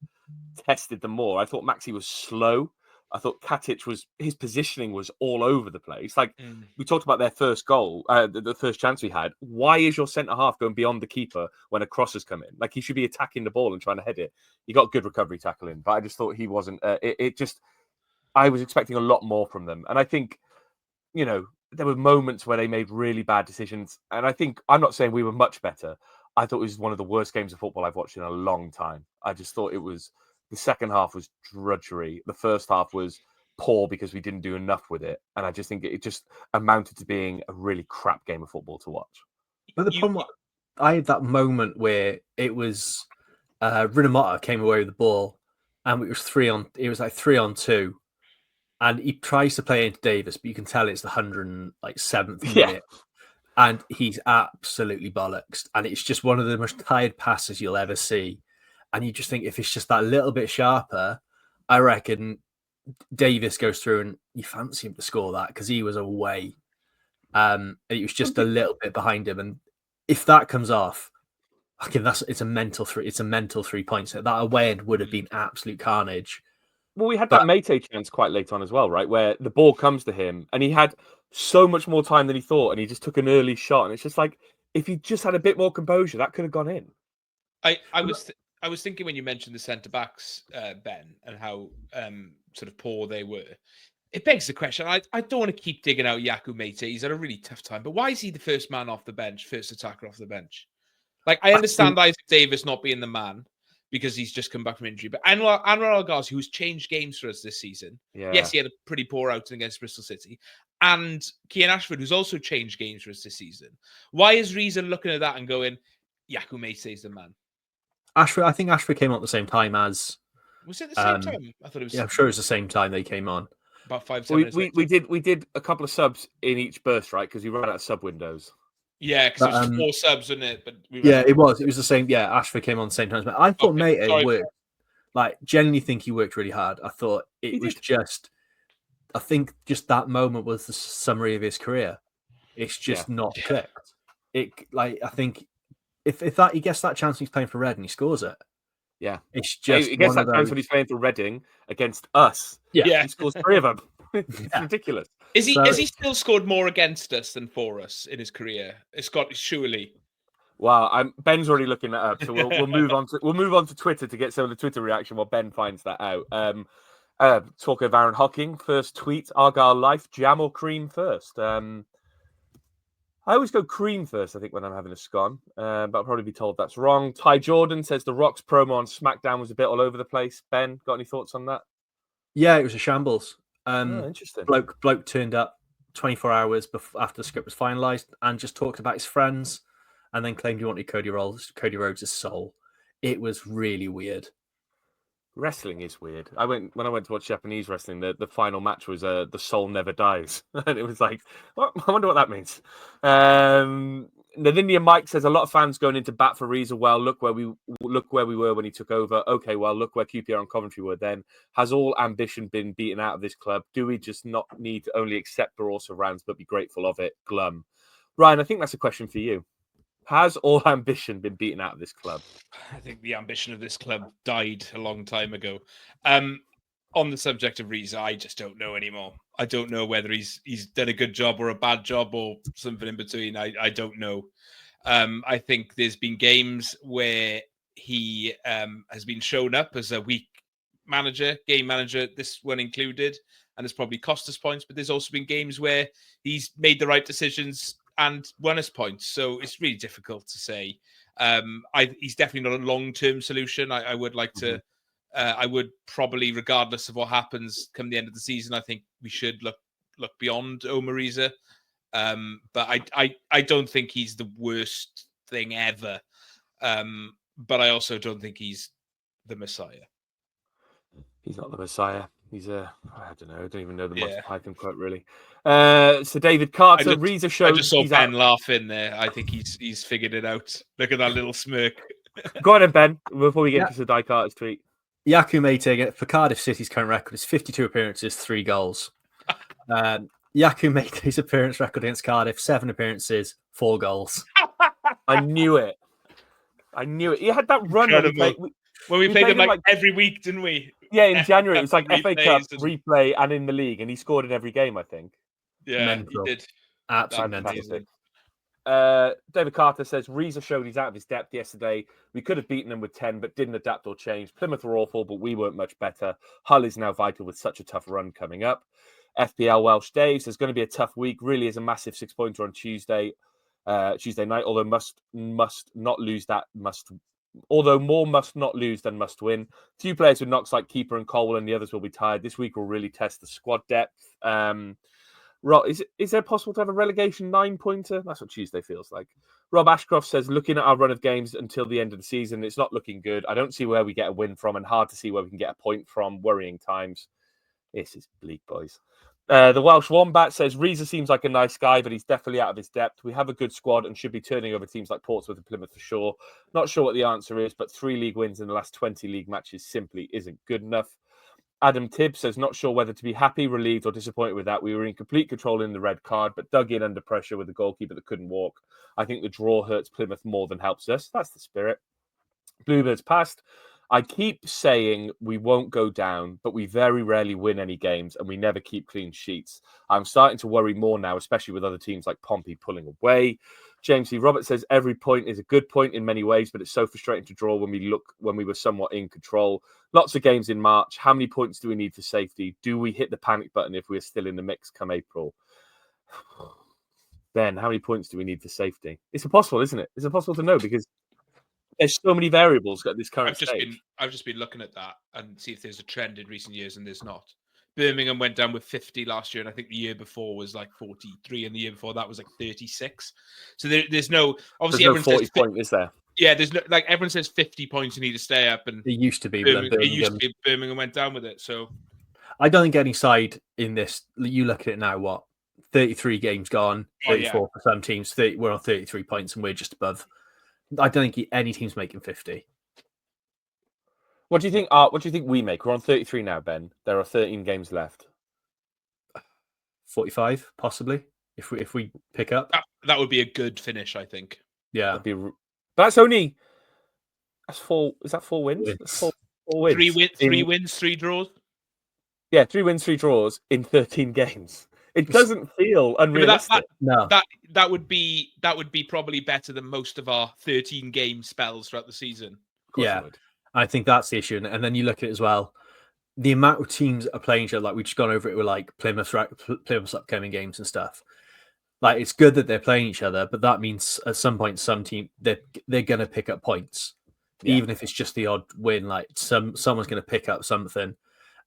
tested them more. I thought Maxi was slow. I thought Katic his positioning was all over the place. Like we talked about their first goal, the first chance we had. Why is your centre half going beyond the keeper when a cross has come in? Like he should be attacking the ball and trying to head it. He got good recovery tackling, but I just thought he wasn't. I was expecting a lot more from them, and I think, there were moments where they made really bad decisions. And I think I'm not saying we were much better. I thought it was one of the worst games of football I've watched in a long time. I just thought the second half was drudgery. The first half was poor because we didn't do enough with it. And I just think it just amounted to being a really crap game of football to watch. But the problem, I had that moment where it was Rinomata came away with the ball and it was 3-on-2. And he tries to play into Davis, but you can tell it's the 107th minute. And he's absolutely bollocks. And it's just one of the most tired passes you'll ever see. And you just think if it's just that little bit sharper, I reckon Davis goes through and you fancy him to score that because he was away. And it was just a little bit behind him. And if that comes off, it's a mental 3 points. That away end would have been absolute carnage. Well, we had that Mate chance quite late on as well, right? Where the ball comes to him and he had so much more time than he thought, and he just took an early shot. And it's just like, if he just had a bit more composure, that could have gone in. I was thinking when you mentioned the centre backs, Ben, and how sort of poor they were. It begs the question. I don't want to keep digging out Yaku Mate. He's had a really tough time, but why is he the first man off the bench, first attacker off the bench? Like I understand Isaac Davis not being the man, because he's just come back from injury. But Anwar Al-Ghazi, who's changed games for us this season. Yeah. Yes, he had a pretty poor outing against Bristol City. And Kian Ashford, who's also changed games for us this season. Why is Reason looking at that and going, Yaku Mate is the man? I think Ashford came on at the same time as... Was it the same time? I thought it was... Yeah, I'm sure it was the same time they came on. About 5-7 minutes later. We did a couple of subs in each burst, right? Because we ran out of sub windows. Yeah, because it was 4 subs, wasn't it? But it was. It was the same. Yeah, Ashford came on the same time. But I thought Mate worked. Like, genuinely think he worked really hard. I thought it was just... I think just that moment was the summary of his career. It's just not clicked. I think if that he gets that chance when he's playing for Red and he scores it. Yeah. It's just he gets that chance when he's playing for Reading against us. Yeah. He scores 3 of them. It's ridiculous. Has he still scored more against us than for us in his career? Scott, surely. Well, Ben's already looking that up, so we'll move on to Twitter to get some of the Twitter reaction while Ben finds that out. Talk of Aaron Hocking, first tweet: Argyle life, jam or cream first. I always go cream first, I think, when I'm having a scone, but I'll probably be told that's wrong. Ty Jordan says the Rock's promo on SmackDown was a bit all over the place. Ben, got any thoughts on that? Yeah, it was a shambles. Interesting. Bloke turned up 24 hours after the script was finalised and just talked about his friends and then claimed he wanted Cody Rhodes' soul. It was really weird. Wrestling is weird. When I went to watch Japanese wrestling, the final match was the soul never dies, and it was like, well, I wonder what that means. Ninian Mike says a lot of fans going into bat for Reza. Well, look where we were when he took over. Okay, well, look where QPR and Coventry were then. Has all ambition been beaten out of this club? Do we just not need to only accept the raw surrounds but be grateful of it? Glum. Ryan, I think that's a question for you. Has all ambition been beaten out of this club? I think the ambition of this club died a long time ago. On the subject of Reza, I just don't know anymore. I don't know whether he's done a good job or a bad job or something in between. I don't know. I think there's been games where he has been shown up as a weak game manager, this one included, and it's probably cost us points. But there's also been games where he's made the right decisions and won us points. So it's really difficult to say. He's definitely not a long-term solution. I would like to. I would probably, regardless of what happens come the end of the season, I think we should look beyond Omariza. But I don't think he's the worst thing ever. But I also don't think he's the Messiah. He's not the Messiah. He's I don't know. I don't even know the Monty Python quote really. So David Carter, Reza showed. I just saw Ben laughing there. I think he's figured it out. Look at that little smirk. Go on then, Ben. Before we get to Sadai Carter's tweet. Yaku Mate for Cardiff City's current record is 52 appearances, 3 goals. Yaku Mate's appearance record against Cardiff, 7 appearances, 4 goals. I knew it. He had that run when we played him like every week, didn't we? Yeah, in January. It was like FA Cup, replay, and in the league. And he scored in every game, I think. Yeah, mental. He did. Absolutely mental. David Carter says, Reza showed he's out of his depth yesterday. We could have beaten them with 10, but didn't adapt or change. Plymouth were awful, but we weren't much better. Hull is now vital with such a tough run coming up. FPL Welsh Dave says, going to be a tough week. Really is a massive 6-pointer on Tuesday night, although more must not lose than must win. 2 players with knocks like keeper and Colwell, and the others will be tired. This week will really test the squad depth. Is there possible to have a relegation 9-pointer? That's what Tuesday feels like. Rob Ashcroft says, looking at our run of games until the end of the season, it's not looking good. I don't see where we get a win from and hard to see where we can get a point from. Worrying times. This is bleak, boys. The Welsh Wombat says, Reza seems like a nice guy, but he's definitely out of his depth. We have a good squad and should be turning over teams like Portsmouth and Plymouth for sure. Not sure what the answer is, but 3 league wins in the last 20 league matches simply isn't good enough. Adam Tibbs says, not sure whether to be happy, relieved, or disappointed with that. We were in complete control in the red card, but dug in under pressure with a goalkeeper that couldn't walk. I think the draw hurts Plymouth more than helps us. That's the spirit. Bluebirds passed. I keep saying we won't go down, but we very rarely win any games and we never keep clean sheets. I'm starting to worry more now, especially with other teams like Pompey pulling away. James C. Roberts says every point is a good point in many ways, but it's so frustrating to draw when we were somewhat in control. Lots of games in March. How many points do we need for safety? Do we hit the panic button if we're still in the mix come April? Ben, how many points do we need for safety? It's impossible, isn't it? It's impossible to know because there's so many variables at this current stage. I've just been looking at that and see if there's a trend in recent years, and there's not. Birmingham went down with 50 last year, and I think the year before was like 43, and the year before that was like 36. So there's no obviously there's no 40 point, is there? Yeah, there's no, like everyone says 50 points you need to stay up, and it used to be Birmingham went down with it. So I don't think any side in this. You look at it now. What 33 games gone, 34 for some teams. We're on 33 points, and we're just above. I don't think any team's making 50. What do you think? What do you think we make? We're on 33 now, Ben. There are 13 games left. 45, possibly, if we pick up. That would be a good finish, I think. Yeah, that's only. That's 4. Is that 4 wins? That's 4 wins. 3 wins, 3 draws. Yeah, 3 wins, 3 draws in 13 games. It doesn't feel unrealistic. That would be probably better than most of our 13 game spells throughout the season. Yeah, I think that's the issue. And then you look at it as well, the amount of teams that are playing each other, like we've just gone over it with like Plymouth's upcoming games and stuff. Like, it's good that they're playing each other, but that means at some point, some team they're going to pick up points, even if it's just the odd win. Like someone's going to pick up something,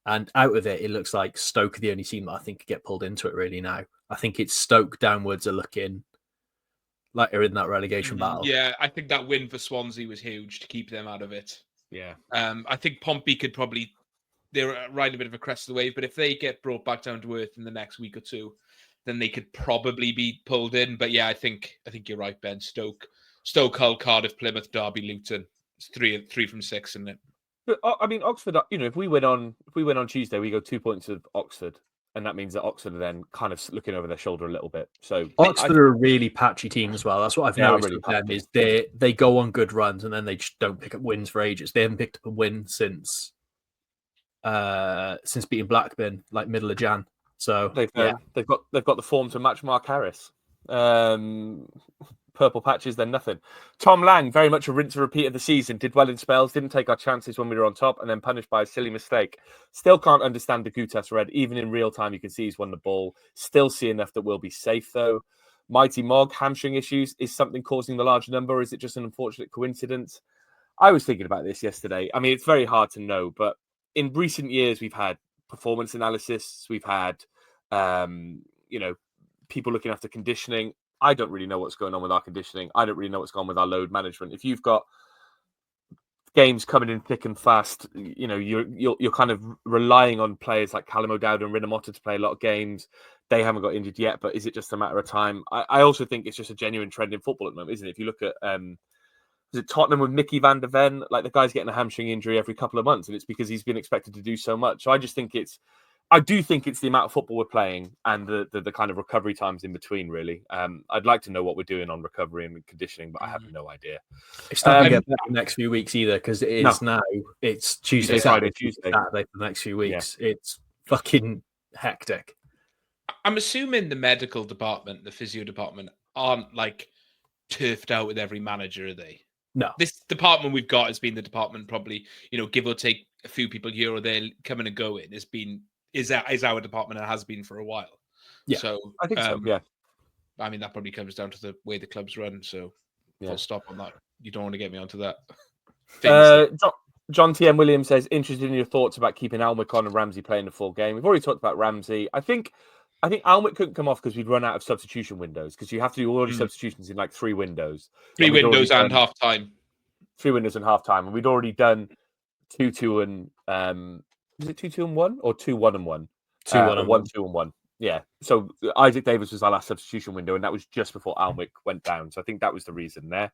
and out of it, it looks like Stoke are the only team that I think could get pulled into it really now. I think it's Stoke downwards are looking like they're in that relegation battle. Yeah, I think that win for Swansea was huge to keep them out of it. Yeah. I think Pompey could probably, they're riding a bit of a crest of the wave, but if they get brought back down to earth in the next week or two, then they could probably be pulled in. But yeah, I think you're right, Ben. Stoke, Hull, Cardiff, Plymouth, Derby, Luton. It's three from 6, isn't it? But I mean, Oxford. If we win on Tuesday, we go 2 points of Oxford, and that means that Oxford are then kind of looking over their shoulder a little bit. So Oxford are a really patchy team as well. That's what I've noticed really with them is they go on good runs and then they just don't pick up wins for ages. They haven't picked up a win since beating Blackburn like middle of Jan. So they've got the form to match Mark Harris. Purple patches, then nothing. Tom Lang, very much a rinse and repeat of the season. Did well in spells, didn't take our chances when we were on top, and then punished by a silly mistake. Still can't understand the Gutas red. Even in real time, you can see he's won the ball. Still see enough that we'll be safe, though. Mighty Mog, hamstring issues. Is something causing the large number, or is it just an unfortunate coincidence? I was thinking about this yesterday. I mean, it's very hard to know, but in recent years, we've had performance analysis. We've had, people looking after conditioning. I don't really know what's going on with our conditioning. I don't really know what's going on with our load management. If you've got games coming in thick and fast, you're kind of relying on players like Callum O'Dowd and Rinomota to play a lot of games. They haven't got injured yet, but is it just a matter of time? I also think it's just a genuine trend in football at the moment, isn't it? If you look at is it Tottenham with Mickey van der Ven? Like the guy's getting a hamstring injury every couple of months, and it's because he's been expected to do so much. So I do think it's the amount of football we're playing and the kind of recovery times in between, really. I'd like to know what we're doing on recovery and conditioning, but I have no idea. It's not going to get better the next few weeks either, because it is now. It's Tuesday, Saturday, Tuesday, Saturday for the next few weeks. Yeah. It's fucking hectic. I'm assuming the medical department, the physio department, aren't like turfed out with every manager, are they? No. This department we've got has been the department probably, give or take a few people here or there coming and going. Is our department and has been for a while. Yeah, so I think so. Yeah, I mean that probably comes down to the way the club's run. So full stop on that. You don't want to get me onto that. John T.M. Williams says, interested in your thoughts about keeping Alnwick on and Ramsey playing the full game. We've already talked about Ramsey. I think Alnwick couldn't come off because we'd run out of substitution windows, because you have to do all these substitutions in like 3 windows. 3 windows and half time. 3 windows and half time, and we'd already done 2-2 and was it 2-2 and 1 or 2-1 and 1? 2-1 and 1-2 and 1. Yeah. So Isaac Davis was our last substitution window, and that was just before Alnwick went down. So I think that was the reason there.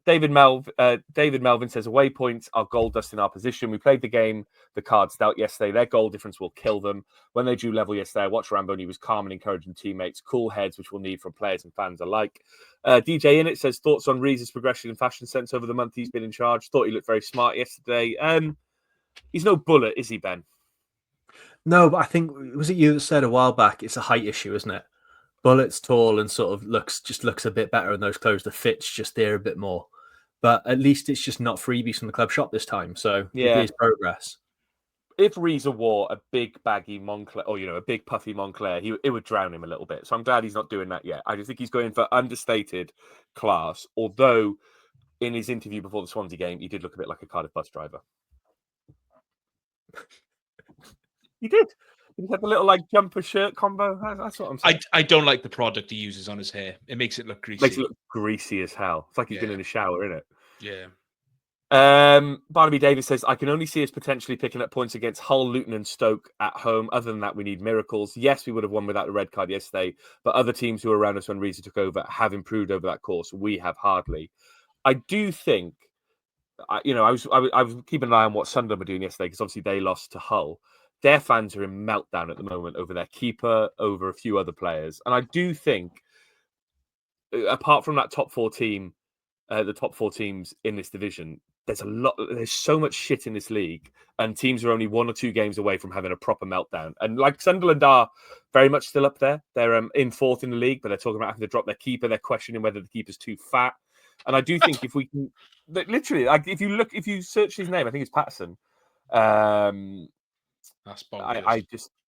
David Melvin says, away points are goal dust in our position. We played the game the Cards dealt yesterday. Their goal difference will kill them. When they drew level yesterday, I watched Rambo and he was calm and encouraging teammates. Cool heads, which we'll need from players and fans alike. DJ Innit says, thoughts on Reese's progression and fashion sense over the month he's been in charge. Thought he looked very smart yesterday. He's no bullet, is he, Ben? No, but I think, was it you that said a while back, it's a height issue, isn't it? Bullet's tall and sort of looks a bit better in those clothes. The fit's just there a bit more. But at least it's just not freebies from the club shop this time. So it is progress. If Reza wore a big baggy Moncler, or a big puffy Moncler, it would drown him a little bit. So I'm glad he's not doing that yet. I just think he's going for understated class. Although in his interview before the Swansea game, he did look a bit like a Cardiff bus driver. He did. He had the little jumper shirt combo. That's what I'm saying. I don't like the product he uses on his hair. It makes it look greasy. Makes it look greasy as hell. It's like he's been in the shower, isn't it? Yeah. Barnaby Davis says, I can only see us potentially picking up points against Hull, Luton and Stoke at home. Other than that, we need miracles. Yes, we would have won without the red card yesterday, but other teams who were around us when Reza took over have improved over that course. We have hardly. I do think, I was keeping an eye on what Sunderland were doing yesterday, because obviously they lost to Hull. Their fans are in meltdown at the moment over their keeper, over a few other players. And I do think, apart from that top 4 team, the top 4 teams in this division, there's so much shit in this league, and teams are only 1 or 2 games away from having a proper meltdown. And Sunderland are very much still up there. They're in 4th in the league, but they're talking about having to drop their keeper. They're questioning whether the keeper's too fat. And I do think if we can, literally, if you search his name, I think it's Patterson. That's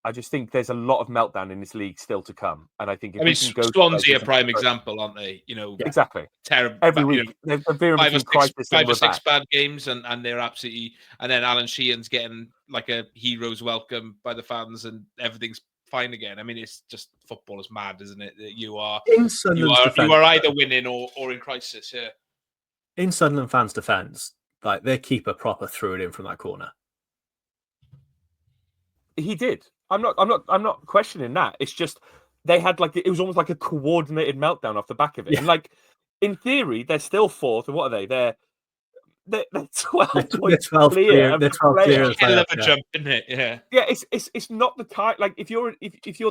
I just think there's a lot of meltdown in this league still to come, and I think if I mean, we can go Swansea a to prime example, aren't they? You know, exactly terrible every you know, week they're veering between crisis and five or we're six back. bad games, and they're absolutely. And then Alan Sheehan's getting like a hero's welcome by the fans, and everything's fine again. I mean, it's just football is mad, isn't it? That you are either winning or in crisis. Yeah. In Sunderland fans' defence, like their keeper proper threw it in from that corner. He did. I'm not questioning that. It's just they had like it was almost like a coordinated meltdown off the back of it. Yeah. And like in theory, they're still fourth. And what are they? They're 12 They're 12 clear. They're 12 clear. Hell of a jump, isn't it? Yeah. Yeah, it's not the kind like if you're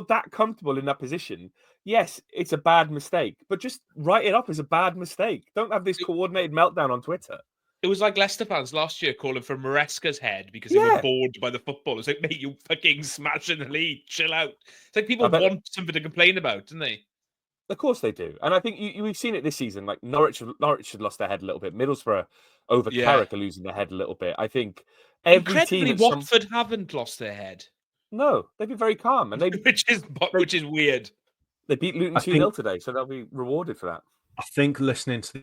that comfortable in that position, yes, it's a bad mistake, but just write it up as a bad mistake. Don't have this coordinated meltdown on Twitter. It was like Leicester fans last year calling for Maresca's head because they were bored by the football. It's like, mate, you fucking smashing the lead. Chill out. It's like people want something to complain about, don't they? Of course they do. And I think we've seen it this season. Like Norwich had lost their head a little bit. Middlesbrough over Carrick are losing their head a little bit. I think every team... Watford haven't lost their head. No, they've been very calm. And which is weird. They beat Luton 2-0 today, so they'll be rewarded for that. I think listening to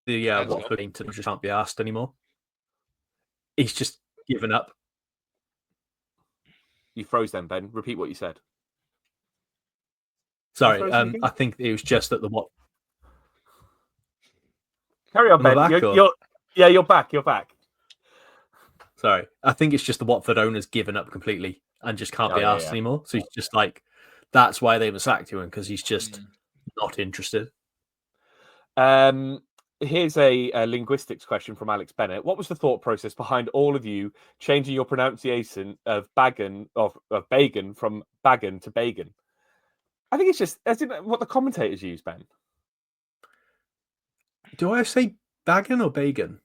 the Watford game just can't be asked anymore. He's just given up. You froze then, Ben. Repeat what you said. Sorry, I think it was just that the what. Carry on, Ben. You're back. You're back. Sorry, I think it's just the Watford owner's given up completely and just can't be asked anymore. So he's just like, that's why they haven't sacked him, because he's just not interested. Here's a linguistics question from Alex Bennett. What was the thought process behind all of you changing your pronunciation of Bagan from Bagan to Bagan? I think it's just as in what the commentators use, Ben. Do I say Bagan or Bagan?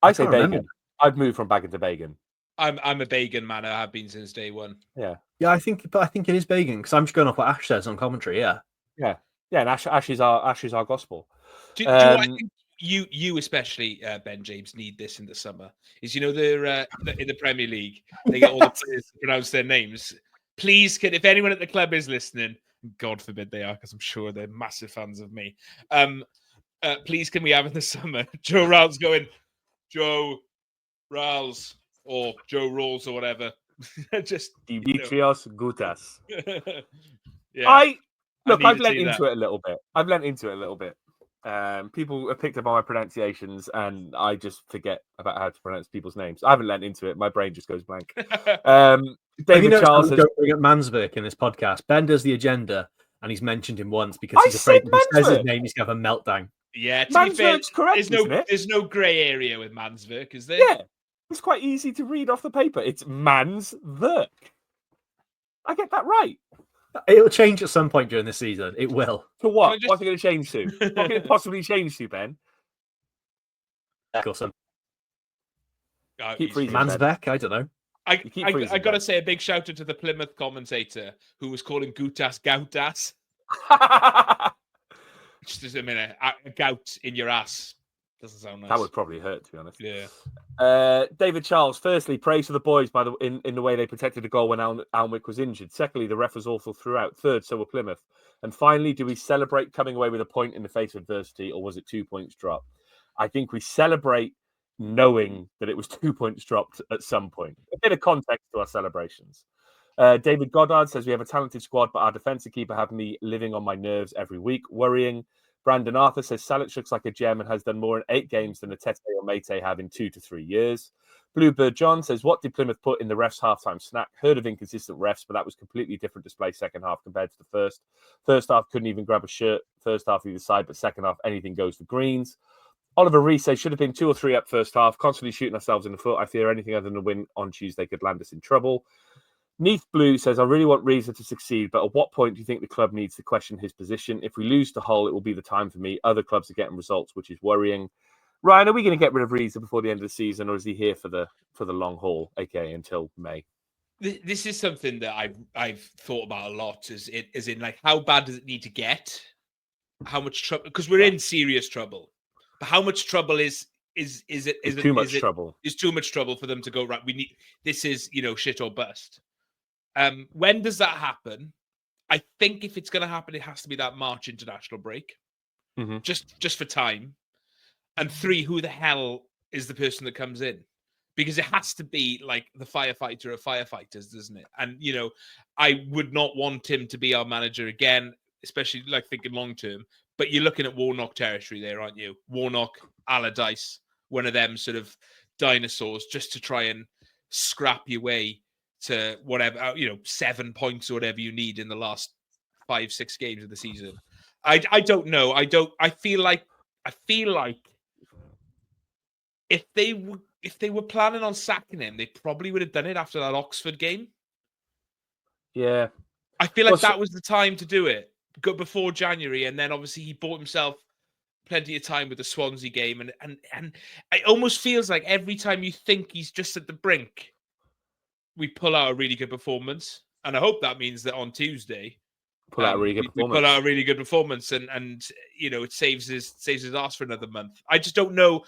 I say Bagan. I've moved from Bagan to Bagan. I'm a Bagan man. I have been since day one. Yeah. Yeah, I think it is Bagan because I'm just going off what Ash says on commentary. Yeah. Yeah. And Ash is our gospel. Do I think you especially, Ben James, need this in the summer? Is they're in the Premier League, they get all the players to pronounce their names. Please, if anyone at the club is listening, God forbid they are, because I'm sure they're massive fans of me. Please, can we have in the summer Joe Rowles going Joe Rowles or Joe Rawls or whatever? Just Dimitrios Gutas. Yeah. I've lent into it a little bit. People have picked up on my pronunciations, and I just forget about how to pronounce people's names. I haven't lent into it; my brain just goes blank. David Charles don't bring up Mansverk in this podcast. Ben does the agenda, and he's mentioned him once because he's afraid if he says his name, he's going to have a meltdown. Yeah, to Mansverk's be fair, correct. There's no grey area with Mansverk, is there? Yeah, it's quite easy to read off the paper. It's Mansverk. I get that right. It'll change at some point during the season. It will. To what? What's it going to change to? What can it possibly change to, Ben? Awesome. Keep freezing, Mansverk? I don't know. I got to say a big shout out to the Plymouth commentator who was calling Gutas Goutas. Just a minute, a gout in your ass. Doesn't sound nice. That would probably hurt, to be honest. Yeah. David Charles, firstly, praise for the boys in the way they protected the goal when Alnwick was injured. Secondly, the ref was awful throughout. Third, so were Plymouth. And finally, do we celebrate coming away with a point in the face of adversity, or was it 2 points dropped? I think we celebrate knowing that it was 2 points dropped at some point. A bit of context to our celebrations. David Goddard says we have a talented squad, but our defensive keeper have me living on my nerves every week, worrying. Brandon Arthur says Salak looks like a gem and has done more in 8 games than Tete or Mate have in 2 to 3 years. Bluebird John says, what did Plymouth put in the refs' halftime snack? Heard of inconsistent refs, but that was completely different display second half compared to the first. First half couldn't even grab a shirt. First half either side, but second half anything goes for Greens. Oliver Rees says should have been 2 or 3 up first half, constantly shooting ourselves in the foot. I fear anything other than a win on Tuesday could land us in trouble. Neath Blue says, I really want Reza to succeed, but at what point do you think the club needs to question his position? If we lose to Hull, it will be the time for me. Other clubs are getting results, which is worrying. Ryan, are we going to get rid of Reza before the end of the season, or is he here for the long haul, aka until May? This is something that I've thought about a lot. Is in like, how bad does it need to get? How much trouble? Because we're in serious trouble. But how much trouble is is too much trouble. Is too much trouble for them to go, right, we need, this is, shit or bust. When does that happen? I think if it's going to happen, it has to be that March international break, just for time. And 3, who the hell is the person that comes in? Because it has to be like the firefighter of firefighters, doesn't it? And, I would not want him to be our manager again, especially like thinking long term. But you're looking at Warnock territory there, aren't you? Warnock, Allardyce, one of them sort of dinosaurs, just to try and scrap your way to whatever, 7 points or whatever you need in the last 5-6 games of the season. I don't know. I feel like if they were planning on sacking him, they probably would have done it after that Oxford game. Yeah. I feel like that was the time to do it. Go before January, and then obviously he bought himself plenty of time with the Swansea game, and it almost feels like every time you think he's just at the brink, we pull out a really good performance. And I hope that means that on Tuesday, pull out a really good performance. We pull out a really good performance, and it saves his ass for another month. I just don't know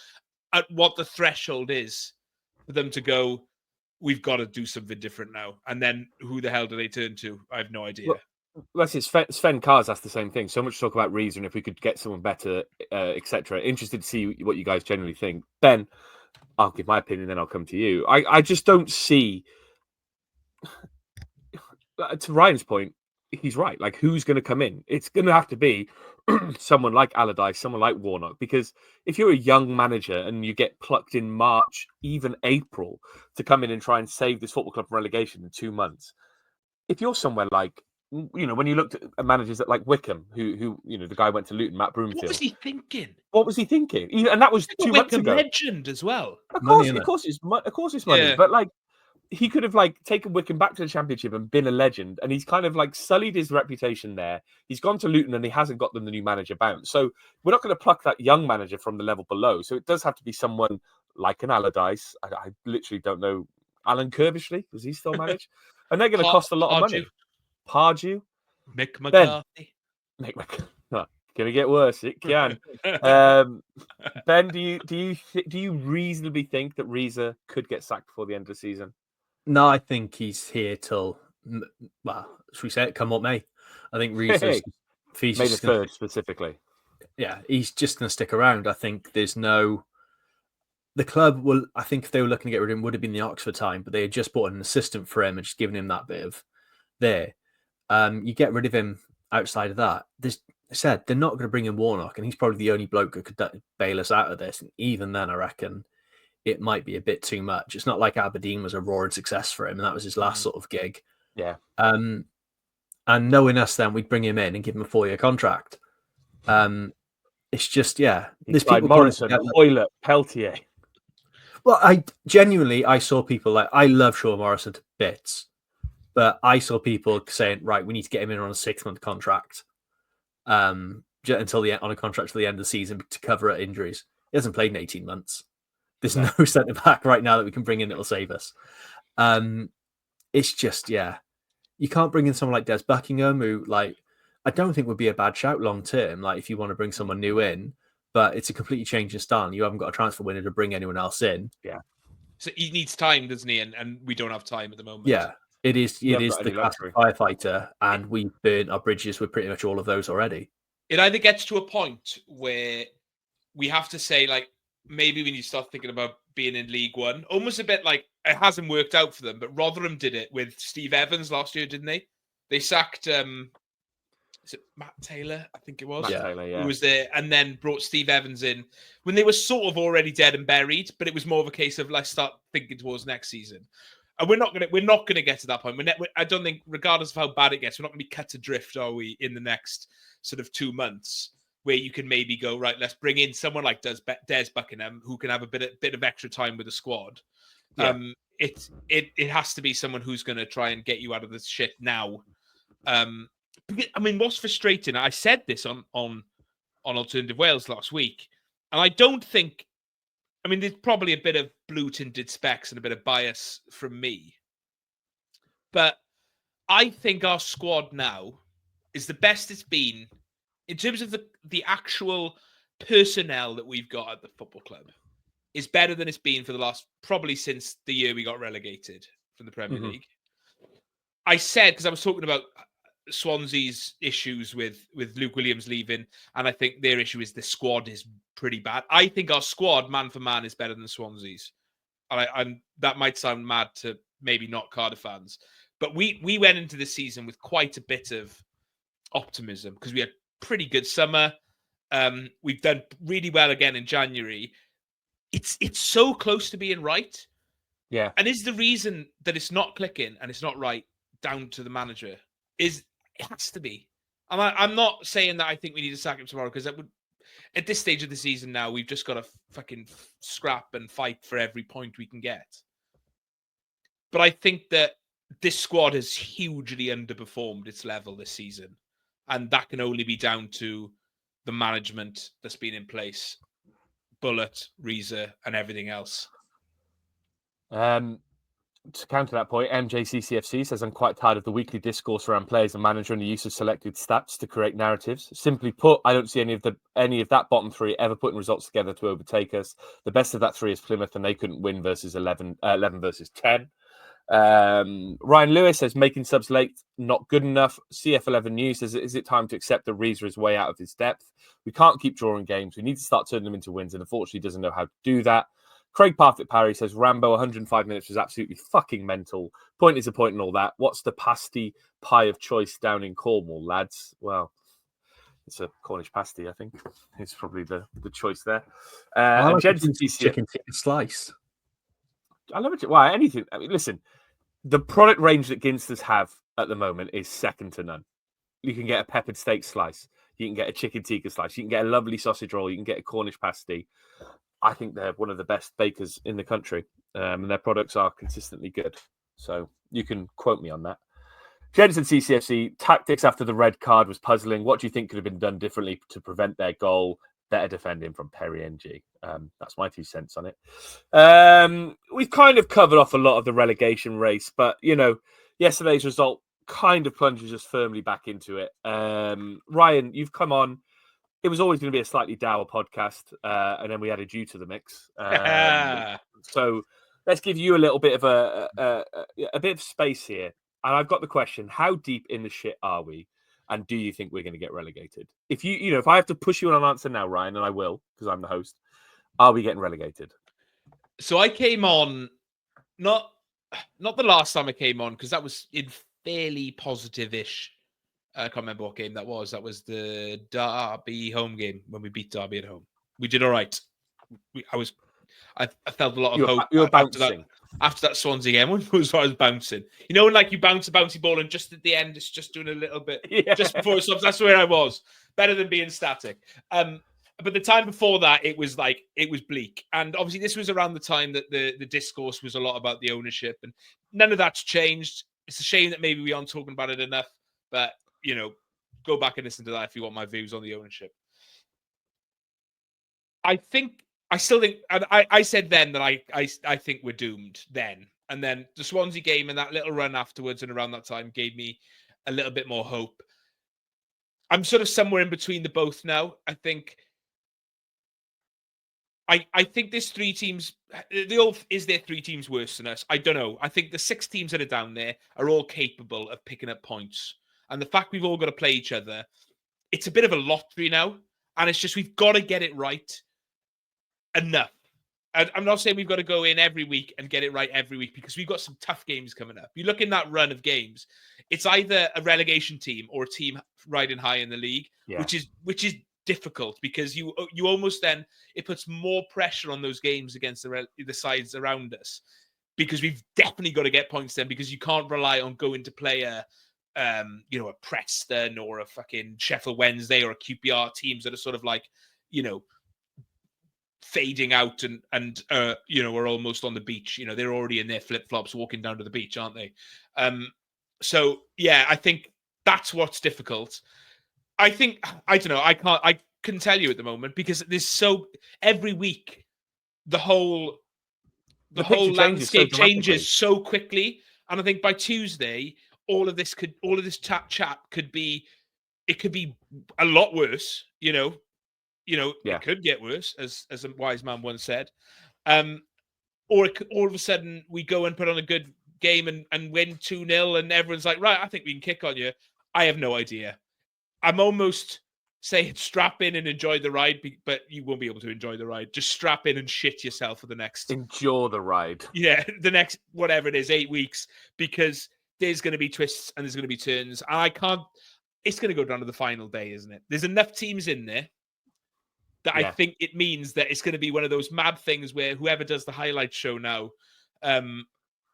at what the threshold is for them to go, we've got to do something different now. And then who the hell do they turn to? I have no idea. Well, Sven Kars asked the same thing. So much talk about reason, if we could get someone better, etc. Interested to see what you guys generally think. Ben, I'll give my opinion, then I'll come to you. I just don't see. To Ryan's point, he's right. Like, who's going to come in? It's going to have to be someone like Allardyce, someone like Warnock. Because if you're a young manager and you get plucked in March, even April, to come in and try and save this football club from relegation in 2 months, if you're somewhere like, when you looked at managers like Wickham, who the guy went to Luton, Matt Broomfield. What was he thinking? And that was 2 months ago. Legend as well. Of course, it's money. Yeah. But like, he could have like taken Wickham back to the Championship and been a legend, and he's kind of like sullied his reputation there. He's gone to Luton and he hasn't got them the new manager bounce. So we're not going to pluck that young manager from the level below. So it does have to be someone like an Allardyce. I literally don't know. Alan Kirbishley, does he still manage? And they're going to cost a lot of money. Pardew, Mick McCarthy. Mick McCarthy. Gonna get worse. It can. Ben, do you reasonably think that Reza could get sacked before the end of the season? No, I think he's here till, should we say it? Come what may. I think Reza's May the 3rd specifically. Yeah, he's just going to stick around. I think there's no. The club will. I think if they were looking to get rid of him, would have been the Oxford time, but they had just bought an assistant for him and just given him that bit of there. You get rid of him outside of that. They're not going to bring in Warnock, and he's probably the only bloke that could bail us out of this. And even then, I reckon it might be a bit too much. It's not like Aberdeen was a roaring success for him, and that was his last sort of gig. Yeah. And knowing us, then we'd bring him in and give him a 4-year contract. It's just, yeah. There's people Morrison, Hoylett, Peltier. Well, I saw people like, I love Shaw Morrison to bits. But I saw people saying, right, we need to get him in on a 6-month contract on a contract till the end of the season to cover injuries. He hasn't played in 18 months. There's no centre back right now that we can bring in that'll save us. It's just, yeah. You can't bring in someone like Des Buckingham, who, like, I don't think would be a bad shout long term, like if you want to bring someone new in, but it's a completely change in style. You haven't got a transfer window to bring anyone else in. Yeah. So he needs time, doesn't he? And we don't have time at the moment. Yeah. It is the classic firefighter, and we burnt our bridges with pretty much all of those already. It either gets to a point where we have to say, like, maybe we need to start thinking about being in League One. Almost a bit like it hasn't worked out for them, but Rotherham did it with Steve Evans last year, didn't they? They sacked, is it Matt Taylor? I think it was. Matt Taylor, yeah. Who was there, and then brought Steve Evans in when they were sort of already dead and buried, but it was more of a case of let's start thinking towards next season. And we're not gonna get to that point. I don't think, regardless of how bad it gets, we're not gonna be cut adrift, are we? In the next sort of 2 months, where you can maybe go, right, let's bring in someone like Des Buckingham, who can have a bit of extra time with the squad. Yeah. It has to be someone who's going to try and get you out of this shit now. I mean, what's frustrating? I said this on Alternative Wales last week, and I don't think. I mean, there's probably a bit of blue-tinted specs and a bit of bias from me. But I think our squad now is the best it's been in terms of the actual personnel that we've got at the football club. is better than it's been for the last, probably since the year we got relegated from the Premier Mhm. League. I said, because I was talking about Swansea's issues with Luke Williams leaving, and I think their issue is the squad is pretty bad. I think our squad, man for man, is better than Swansea's. And that might sound mad to maybe not Cardiff fans, but we went into the season with quite a bit of optimism because we had pretty good summer. We've done really well again in January. It's so close to being right. Yeah. And is the reason that it's not clicking and it's not right down to the manager? It has to be. I'm not saying that I think we need to sack him tomorrow, because that would, at this stage of the season now, we've just got to fucking scrap and fight for every point we can get. But I think that this squad has hugely underperformed its level this season. And that can only be down to the management that's been in place. Bullet, Reza, and everything else. To counter that point, MJCCFC says, I'm quite tired of the weekly discourse around players and manager and the use of selected stats to create narratives. Simply put, I don't see any of that bottom three ever putting results together to overtake us. The best of that three is Plymouth, and they couldn't win versus 11 versus 10. Ryan Lewis says, making subs late, not good enough. CF11 News says, is it time to accept that Reza is way out of his depth? We can't keep drawing games. We need to start turning them into wins, and unfortunately doesn't know how to do that. Craig Parfit Parry says, Rambo, 105 minutes was absolutely fucking mental. Point is a point and all that. What's the pasty pie of choice down in Cornwall, lads? Well, it's a Cornish pasty, I think. It's probably the choice there. I like Jensen chicken tikka slice. I love it. Why? Anything. I mean, listen, the product range that Ginsters have at the moment is second to none. You can get a peppered steak slice. You can get a chicken tikka slice. You can get a lovely sausage roll. You can get a Cornish pasty. I think they're one of the best bakers in the country, and their products are consistently good. So you can quote me on that. Jensen CCFC, tactics after the red card was puzzling. What do you think could have been done differently to prevent their goal? Better defending from Perry NG. That's my 2 cents on it. We've kind of covered off a lot of the relegation race, but, yesterday's result kind of plunges us firmly back into it. Ryan, you've come on. It was always going to be a slightly dour podcast, and then we added you to the mix. So let's give you a little bit of a bit of space here. And I've got the question: how deep in the shit are we? And do you think we're going to get relegated? If if I have to push you on an answer now, Ryan, and I will because I'm the host, are we getting relegated? So I came on not the last time I came on, because that was in fairly positive-ish. I can't remember what game that was. That was the Derby home game when we beat Derby at home. We did all right. I felt a lot of hope. You're bouncing. After that Swansea game, when I was bouncing. When like you bounce a bouncy ball and just at the end, it's just doing a little bit. Yeah. Just before it stops. That's where I was. Better than being static. But the time before that, it was bleak. And obviously this was around the time that the discourse was a lot about the ownership, and none of that's changed. It's a shame that maybe we aren't talking about it enough, but go back and listen to that if you want my views on the ownership. I still think, and I said then that I think we're doomed then. And then the Swansea game and that little run afterwards and around that time gave me a little bit more hope. I'm sort of somewhere in between the both now. I think there's 3 teams. Is there 3 teams worse than us? I don't know. I think the 6 teams that are down there are all capable of picking up points. And the fact we've all got to play each other, it's a bit of a lottery now. And it's just, we've got to get it right enough. I'm not saying we've got to go in every week and get it right every week, because we've got some tough games coming up. You look in that run of games, it's either a relegation team or a team riding high in the league, which is difficult, because you almost then, it puts more pressure on those games against the sides around us, because we've definitely got to get points then, because you can't rely on going to play a Preston or a fucking Sheffield Wednesday or a QPR teams that are sort of like, fading out and are almost on the beach. They're already in their flip-flops walking down to the beach, aren't they? So yeah, I think that's what's difficult. I don't know. I couldn't tell you at the moment, because there's every week the whole landscape changes so quickly. And I think by Tuesday, all of this chat could be a lot worse, It could get worse, as a wise man once said. Or all of a sudden we go and put on a good game and win 2-0 and everyone's like, right, I think we can kick on you. I have no idea. I'm almost saying strap in and enjoy the ride, but you won't be able to enjoy the ride. Just strap in and shit yourself for the next... Endure the ride. Yeah, the next, whatever it is, 8 weeks, because there's going to be twists and there's going to be turns. And I can't... It's going to go down to the final day, isn't it? There's enough teams in there that I think it means that it's going to be one of those mad things where whoever does the highlight show now,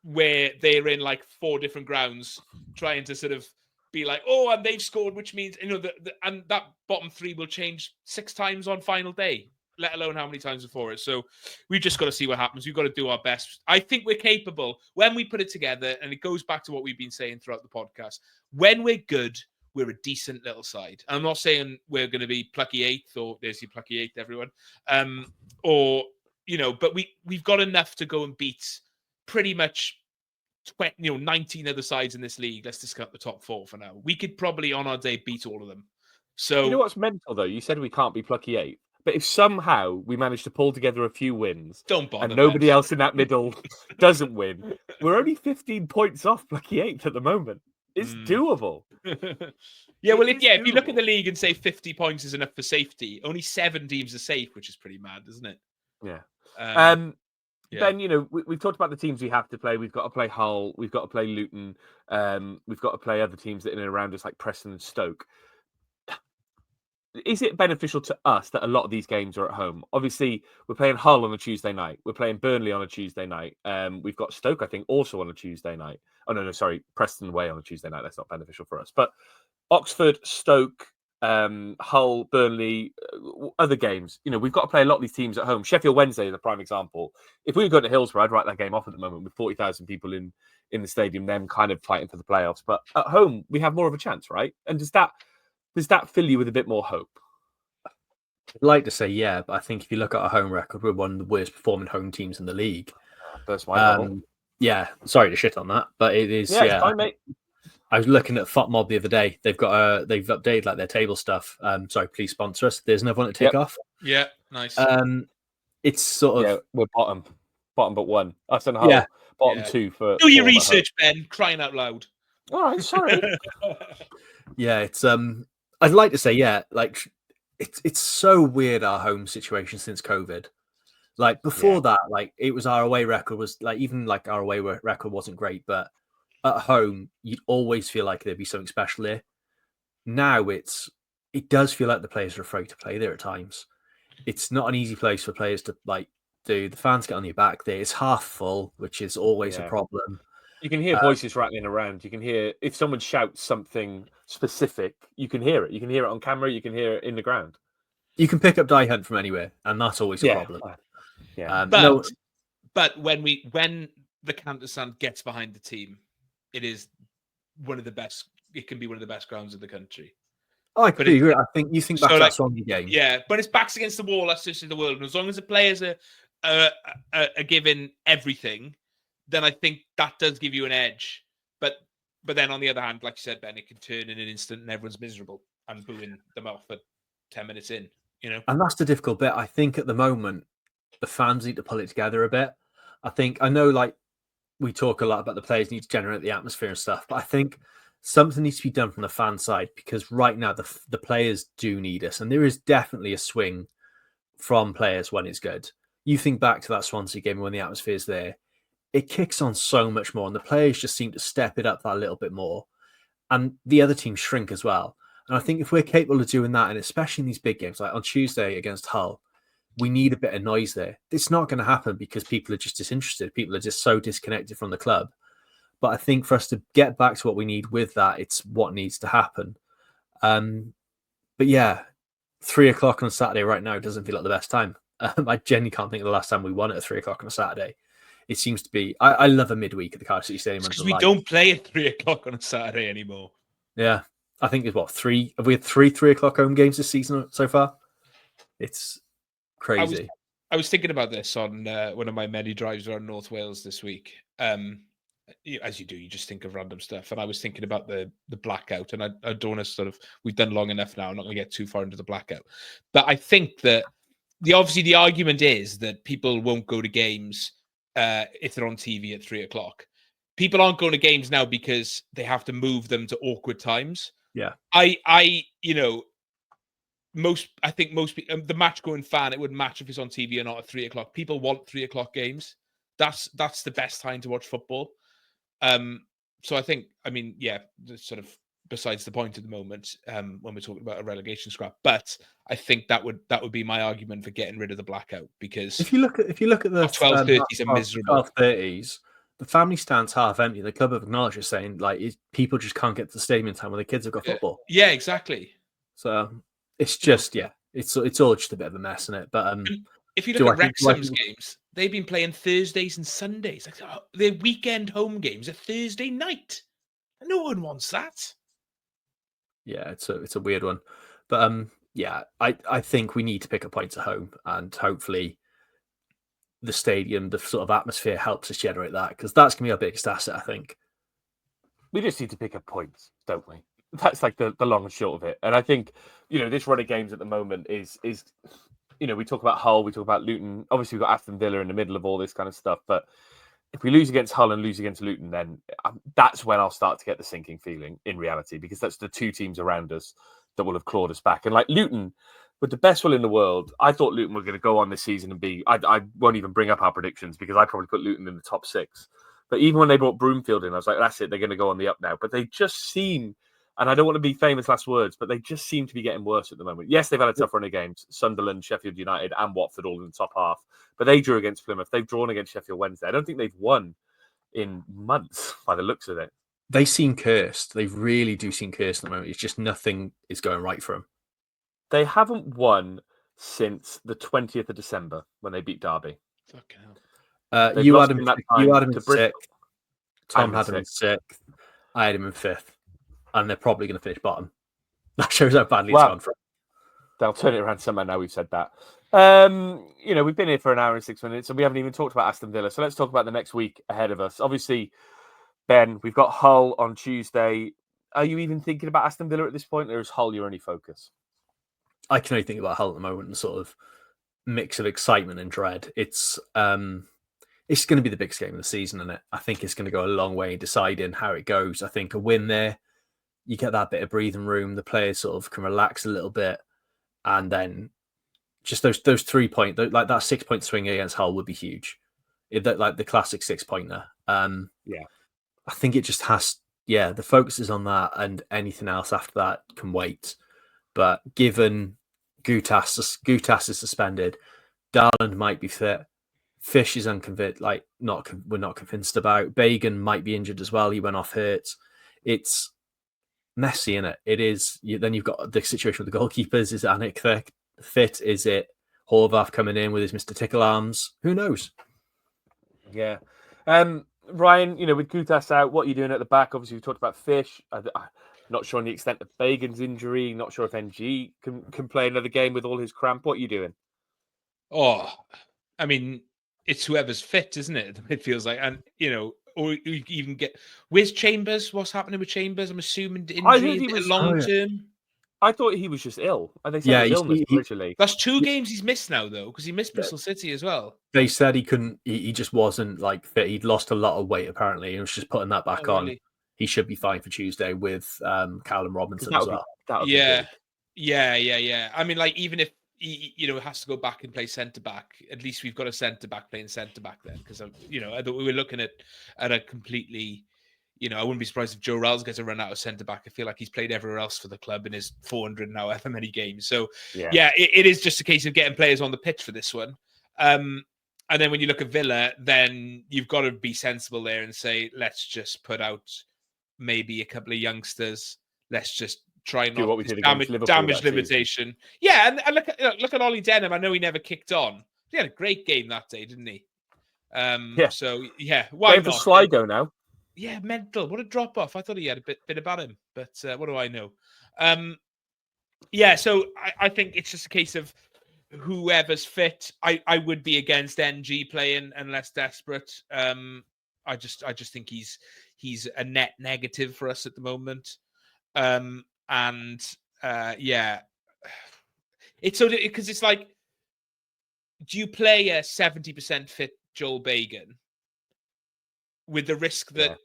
where they're in like 4 different grounds trying to sort of be like, oh, and they've scored, which means, you know, and that bottom 3 will change 6 times on final day, let alone how many times before it. So we've just got to see what happens. We've got to do our best. I think we're capable when we put it together, and it goes back to what we've been saying throughout the podcast. When we're good, we're a decent little side. I'm not saying we're going to be plucky 8th, or there's your plucky 8th, everyone. Or, you know, but we've got enough to go and beat pretty much 19 other sides in this league. Let's discuss the top 4 for now. We could probably on our day beat all of them. So you know what's mental though? You said we can't be plucky 8th, but if somehow we manage to pull together a few wins, don't bother, and nobody else in that middle doesn't win, we're only 15 points off plucky 8th at the moment. It's doable. Yeah, well, if you look at the league and say 50 points is enough for safety, only 7 teams are safe, which is pretty mad, isn't it? Yeah. Yeah. Ben, you know, we've talked about the teams we have to play. We've got to play Hull. We've got to play Luton. We've got to play other teams that are in and around us, like Preston and Stoke. Is it beneficial to us that a lot of these games are at home? Obviously, we're playing Hull on a Tuesday night. We're playing Burnley on a Tuesday night. We've got Stoke, I think, also on a Tuesday night. Oh, no, sorry. Preston away on a Tuesday night. That's not beneficial for us. But Oxford, Stoke, Hull, Burnley, other games. You know, we've got to play a lot of these teams at home. Sheffield Wednesday is a prime example. If we were going to Hillsborough, I'd write that game off at the moment with 40,000 people in the stadium, them kind of fighting for the playoffs. But at home, we have more of a chance, right? And does that fill you with a bit more hope? I'd like to say yeah, but I think if you look at our home record, we're one of the worst performing home teams in the league. That's my level. Yeah, sorry to shit on that, but it is. Yeah, it's fine, mate. I was looking at FOTMob the other day. They've updated like their table stuff. Sorry, please sponsor us. There's another one to take off. Yeah, nice. It's sort of we're bottom but 1. Us and Hull, bottom 2 for. Do your research, Ben. Crying out loud. All right, sorry. Yeah, it's I'd like to say like it's so weird our home situation since COVID. Like before that, like it was our away record was like even like our away record wasn't great, but at home you'd always feel like there'd be something special there. Now it does feel like the players are afraid to play there at times. It's not an easy place for players to like do. The fans get on your back there. It's half full, which is always a problem. You can hear voices rattling around. You can hear if someone shouts something specific, you can hear it. You can hear it on camera. You can hear it in the ground. You can pick up Die Hunt from anywhere, and that's always a problem. Yeah, but when the counter sound gets behind the team, it is one of the best. It can be one of the best grounds in the country. Oh, I completely agree. I think you think back to that Swansea game. Yeah, but it's backs against the wall. That's just in the world. And as long as the players are given everything, then I think that does give you an edge. But then on the other hand, like you said, Ben, it can turn in an instant and everyone's miserable and booing them off at 10 minutes in, you know? And that's the difficult bit. I think at the moment, the fans need to pull it together a bit. I know like we talk a lot about the players need to generate the atmosphere and stuff, but I think something needs to be done from the fan side because right now the players do need us. And there is definitely a swing from players when it's good. You think back to that Swansea game when the atmosphere is there. It kicks on so much more and the players just seem to step it up that little bit more. And the other teams shrink as well. And I think if we're capable of doing that, and especially in these big games, like on Tuesday against Hull, we need a bit of noise there. It's not going to happen because people are just disinterested. People are just so disconnected from the club. But I think for us to get back to what we need with that, it's what needs to happen. But yeah, 3:00 on a Saturday right now doesn't feel like the best time. I genuinely can't think of the last time we won at 3:00 on a Saturday. It seems to be. I love a midweek at the Cardiff City Stadium because we don't play at 3:00 on a Saturday anymore. Yeah, I think it's what 3. Have we had 3:00 home games this season so far? It's crazy. I was thinking about this on one of my many drives around North Wales this week. As you do, you just think of random stuff. And I was thinking about the blackout, and I don't want to we've done long enough now. I'm not going to get too far into the blackout, but I think that the argument is that people won't go to games if they're on TV at 3:00. People aren't going to games now because they have to move them to awkward times. Yeah. I think most people, the match going fan, it would match if it's on TV or not at 3:00. People want 3:00 games. That's the best time to watch football. So I think, sort of besides the point at the moment, when we're talking about a relegation scrap, but I think that would be my argument for getting rid of the blackout, because if you look at the 12:30s are miserable. 12:30s, the family stand's half empty. The club have acknowledged it, saying people just can't get to the stadium in time when the kids have got football. Yeah, exactly. So it's just it's all just a bit of a mess, isn't it? But if you look at Wrexham's games, they've been playing Thursdays and Sundays. Like, their weekend home games are Thursday night. No one wants that. Yeah, it's a weird one, but I think we need to pick up points at home, and hopefully the stadium, the sort of atmosphere, helps us generate that, because that's gonna be our biggest asset. I think we just need to pick up points, don't we? That's like the long and short of it. And I think this run of games at the moment is we talk about Hull, we talk about Luton. Obviously, we've got Aston Villa in the middle of all this kind of stuff, but if we lose against Hull and lose against Luton, then that's when I'll start to get the sinking feeling in reality, because that's the two teams around us that will have clawed us back. And like Luton, with the best will in the world, I thought Luton were going to go on this season and be... I won't even bring up our predictions, because I probably put Luton in the top 6. But even when they brought Broomfield in, I was like, that's it, they're going to go on the up now. But they just seem... And I don't want to be famous last words, but they just seem to be getting worse at the moment. Yes, they've had a tough run of games. Sunderland, Sheffield United and Watford all in the top half. But they drew against Plymouth. They've drawn against Sheffield Wednesday. I don't think they've won in months by the looks of it. They seem cursed. They really do seem cursed at the moment. It's just nothing is going right for them. They haven't won since the 20th of December when they beat Derby. You had him in 6th. Tom had him in 6th. I had him in 5th. And they're probably going to finish bottom. That shows how badly it's gone for them. They'll turn it around somehow now we've said that. We've been here for an hour and 6 minutes, and we haven't even talked about Aston Villa. So let's talk about the next week ahead of us. Obviously, Ben, we've got Hull on Tuesday. Are you even thinking about Aston Villa at this point, or is Hull your only focus? I can only think about Hull at the moment and sort of mix of excitement and dread. It's going to be the biggest game of the season, isn't it? I think it's going to go a long way in deciding how it goes. I think a win there, you get that bit of breathing room. The players sort of can relax a little bit, and then just those 3 point, like that 6 point swing against Hull would be huge. Like the classic 6-pointer. I think it just has. Yeah, the focus is on that, and anything else after that can wait. But given Gutas is suspended, Darland might be fit. Fish is unconvinced. We're not convinced about. Bagan might be injured as well. He went off hurt. It's messy, isn't it? It is. Then you've got the situation with the goalkeepers. Is Anik fit? Is it Horvath coming in with his Mr. Tickle arms? Who knows? Yeah. Ryan, with Gutas out, what are you doing at the back? Obviously, we talked about Fish. I'm not sure on the extent of Bagan's injury. Not sure if NG can play another game with all his cramp. What are you doing? Oh, I mean, it's whoever's fit, isn't it? It feels like, and or you even get where's Chambers? What's happening with Chambers? I'm assuming injury long term. I thought he was just ill. They said he was illness originally. That's 2 games he's missed now, though, because he missed Bristol City as well. They said he couldn't. He just wasn't fit. He'd lost a lot of weight apparently. He was just putting that back on. Really? He should be fine for Tuesday with Callum Robinson as well. Yeah. I mean, even if he, has to go back and play centre back, at least we've got a centre back playing centre back then, because I thought we were looking at a completely. I wouldn't be surprised if Joe Ralls gets a run out of centre back. I feel like he's played everywhere else for the club in his 400 now, however many games. So it is just a case of getting players on the pitch for this one. And then when you look at Villa, then you've got to be sensible there and say, let's just put out maybe a couple of youngsters. Let's just try not what we did against damage limitation. Yeah, and look at Ollie Denham. I know he never kicked on. He had a great game that day, didn't he? So why not? Sligo now. Yeah, mental. What a drop off. I thought he had a bit about him, but what do I know? So I think it's just a case of whoever's fit. I would be against NG playing unless desperate. I just think he's a net negative for us at the moment. It's so because it's like do you play a 70% fit Joel Bagan with the risk that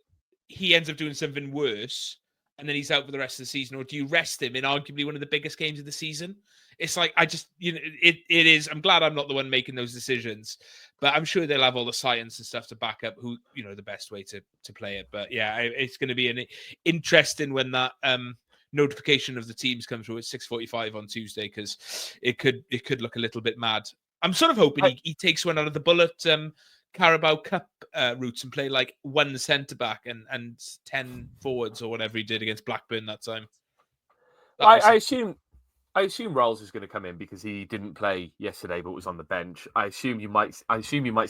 he ends up doing something worse and then he's out for the rest of the season? Or do you rest him in arguably one of the biggest games of the season? It's like, it is, I'm glad I'm not the one making those decisions, but I'm sure they'll have all the science and stuff to back up who, the best way to play it. But yeah, it's going to be an interesting when that notification of the teams comes through at 6:45 on Tuesday, because it could look a little bit mad. I'm sort of hoping he takes one out of the bullet Carabao Cup routes and play like one centre back and 10 forwards or whatever he did against Blackburn that time. I assume Rolls is going to come in because he didn't play yesterday but was on the bench. I assume you might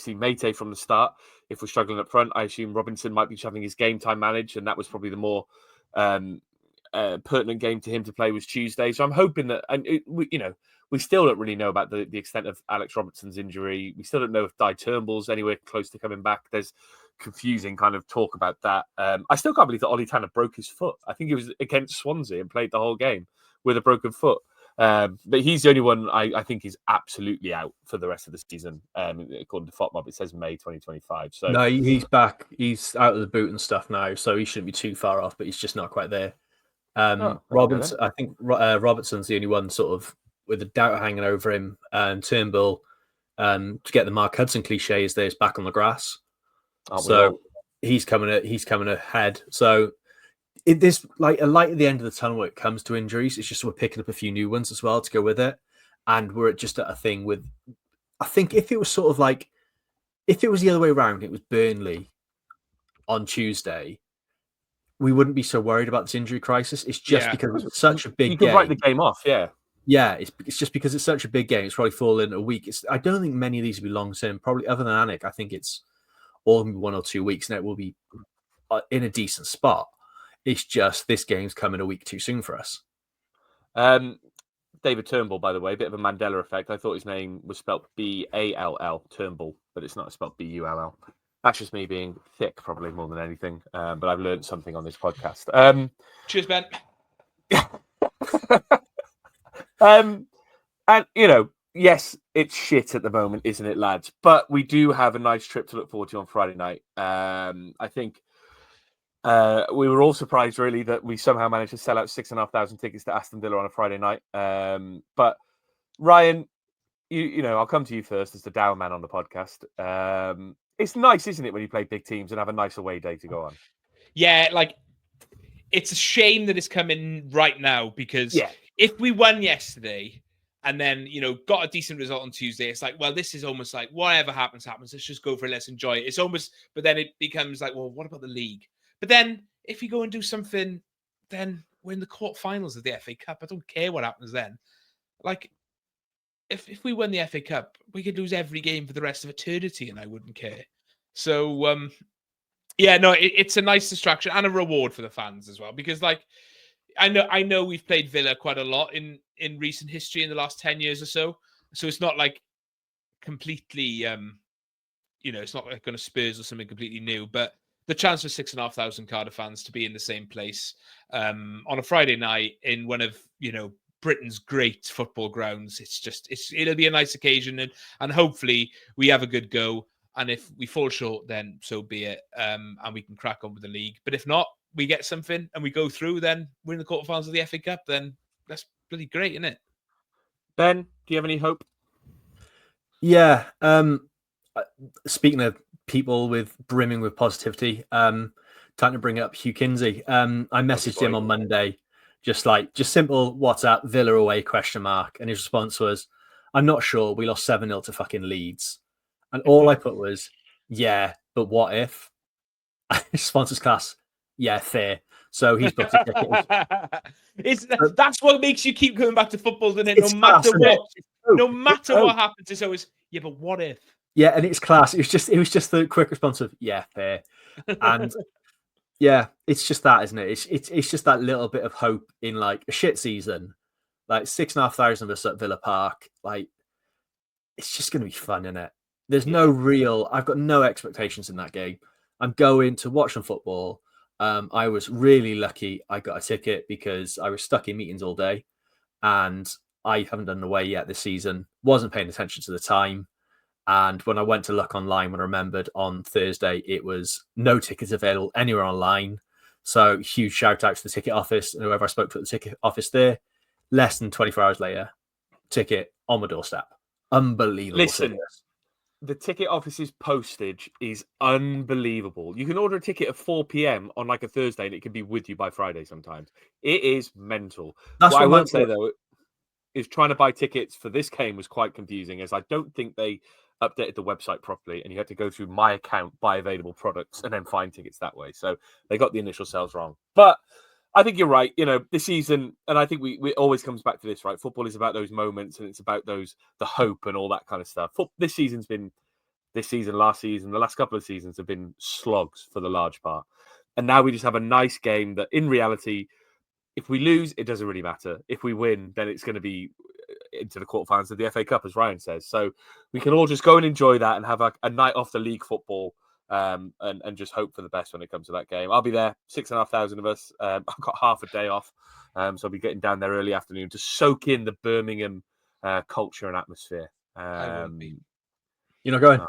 see Mate from the start if we're struggling up front. I assume Robinson might be having his game time managed, and that was probably the more pertinent game to him to play was Tuesday. So I'm hoping that, and we still don't really know about the extent of Alex Robertson's injury. We still don't know if Di Turnbull's anywhere close to coming back. There's confusing kind of talk about that. I still can't believe that Ollie Tanner broke his foot. I think he was against Swansea and played the whole game with a broken foot. But he's the only one I think is absolutely out for the rest of the season. According to FOTMOB, it says May 2025. So no, he's back. He's out of the boot and stuff now, so he shouldn't be too far off, but he's just not quite there. Robinson, I think Robertson's the only one sort of with a doubt hanging over him, and Turnbull, to get the Mark Hudson cliche, is there's back on the grass. He's coming ahead. So there's like a light at the end of the tunnel when it comes to injuries. It's just we're picking up a few new ones as well to go with it, and we're just at a thing with. I think if it was sort of like, if it was the other way around, it was Burnley on Tuesday, we wouldn't be so worried about this injury crisis. It's just because it's such a big game. You could write the game off, Yeah, it's just because it's such a big game. It's probably fallen a week. I don't think many of these will be long term. Probably other than Anik, I think it's all 1 or 2 weeks, and it will be in a decent spot. It's just this game's coming a week too soon for us. David Turnbull, by the way, a bit of a Mandela effect. I thought his name was spelled Ball, Turnbull, but it's not spelled Bull. That's just me being thick, probably more than anything. But I've learned something on this podcast. Cheers, Ben. And yes, it's shit at the moment, isn't it, lads? But we do have a nice trip to look forward to on Friday night. I think we were all surprised, really, that we somehow managed to sell out 6,500 tickets to Aston Villa on a Friday night. But Ryan, I'll come to you first as the down man on the podcast. It's nice, isn't it, when you play big teams and have a nice away day to go on? Yeah, like, it's a shame that it's coming right now, because if we won yesterday and then, got a decent result on Tuesday, it's like, well, this is almost like whatever happens. Let's just go for it. Let's enjoy it. It's almost, but then it becomes like, well, what about the league? But then if you go and do something, then we're in the quarterfinals of the FA Cup. I don't care what happens then. Like, if we won the FA Cup, we could lose every game for the rest of eternity, and I wouldn't care. So, it's a nice distraction and a reward for the fans as well, because, like, I know we've played Villa quite a lot in recent history in the last 10 years or so. So it's not like completely, it's not like going to Spurs or something completely new, but the chance for 6,500 Cardiff fans to be in the same place on a Friday night in one of, Britain's great football grounds, it'll be a nice occasion, and hopefully we have a good go. And if we fall short, then so be it, and we can crack on with the league. But if not, we get something and we go through, then we're in the quarterfinals of the FA Cup, then that's bloody great, isn't it? Ben, do you have any hope? Yeah. Speaking of people brimming with positivity, time to bring up Hugh Kinsey. I messaged him on Monday, just simple WhatsApp, Villa away, ? And his response was, I'm not sure, we lost 7-0 to fucking Leeds. And all I put was, yeah, but what if? His response class, yeah, fair. So he's booked a ticket. That's what makes you keep coming back to football, doesn't it? No matter what happens, it's always, yeah, but what if? Yeah, and it's class. It was just the quick response of, yeah, fair. And yeah, it's just that, isn't it? It's just that little bit of hope in like a shit season, like 6,500 of us at Villa Park. Like, it's just going to be fun, isn't it? There's I've got no expectations in that game. I'm going to watch some football. I was really lucky I got a ticket because I was stuck in meetings all day, and I haven't done the away yet this season. Wasn't paying attention to the time. And when I went to look online, when I remembered on Thursday, it was no tickets available anywhere online. So huge shout out to the ticket office and whoever I spoke to at the ticket office there. Less than 24 hours later, ticket on my doorstep. Unbelievable. Listen, service. the ticket office's postage is unbelievable. You can order a ticket at 4 p.m. on like a Thursday and it can be with you by Friday sometimes. It is mental. That's what I what will say, though, is trying to buy tickets for this game was quite confusing, as I don't think they updated the website properly and you had to go through my account, buy available products, and then find tickets that way. So they got the initial sales wrong. But I think you're right. This season, and I think we always comes back to this, right? Football is about those moments and it's about the hope and all that kind of stuff. This season, last season, the last couple of seasons have been slogs for the large part. And now we just have a nice game that in reality, if we lose, it doesn't really matter. If we win, then it's going to be into the quarterfinals of the FA Cup, as Ryan says. So we can all just go and enjoy that and have a night off the league football and just hope for the best when it comes to that game. I'll be there, 6,500 of us. I've got half a day off. So I'll be getting down there early afternoon to soak in the Birmingham culture and atmosphere. I won't be. You're not going?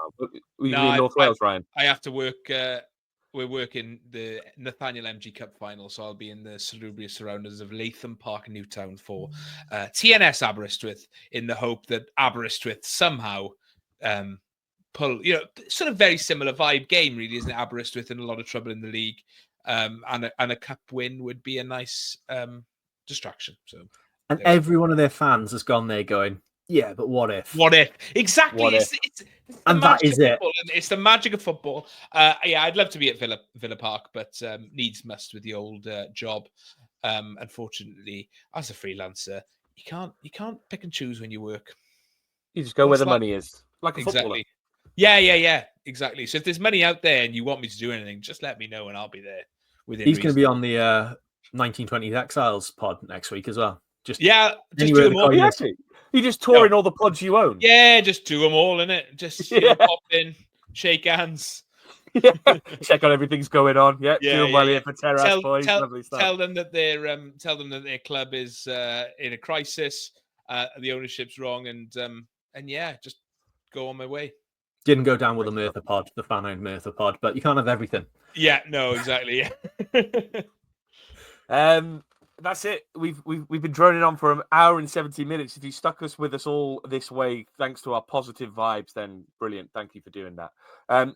Will you be in North Wales, Ryan? I have to work. We're working the Nathaniel MG Cup final, so I'll be in the salubrious surroundings of Latham Park, Newtown for TNS Aberystwyth, in the hope that Aberystwyth somehow pull, sort of very similar vibe game, really, isn't it? Aberystwyth in a lot of trouble in the league, and a cup win would be a nice distraction. So, and every one of their fans has gone there going, yeah, but what if? What if? Exactly. What if? It's and that is it. It's the magic of football. Yeah, I'd love to be at Villa Park, but needs must with the old job. Unfortunately, as a freelancer, you can't pick and choose when you work. You just go where the money is, like a exactly. footballer. Yeah, exactly. So if there's money out there and you want me to do anything, just let me know and I'll be there. He's going to be on the 1920s Exiles pod next week as well. Just do them all. You just touring all the pods you own. Yeah, just do them all, innit? Just pop in, shake hands. Yeah. Check on everything's going on. Yeah, doing well here for Terrace boys. Lovely stuff. Tell them that their club is in a crisis. The ownership's wrong, and just go on my way. Didn't go down with the Merthyr pod, the fan-owned Merthyr pod, but you can't have everything. Yeah, no, exactly. Yeah. That's it. We've been droning on for an hour and 70 minutes. If you stuck with us all this way, thanks to our positive vibes, then brilliant. Thank you for doing that.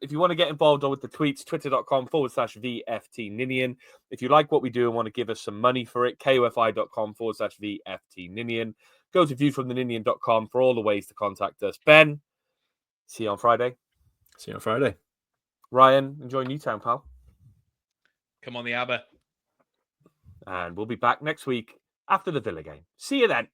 If you want to get involved with the tweets, twitter.com/VFT Ninian. If you like what we do and want to give us some money for it, kofi.com/VFT Ninian. Go to viewfromtheninian.com for all the ways to contact us. Ben, see you on Friday. See you on Friday. Ryan, enjoy Newtown, pal. Come on, the ABBA. And we'll be back next week after the Villa game. See you then.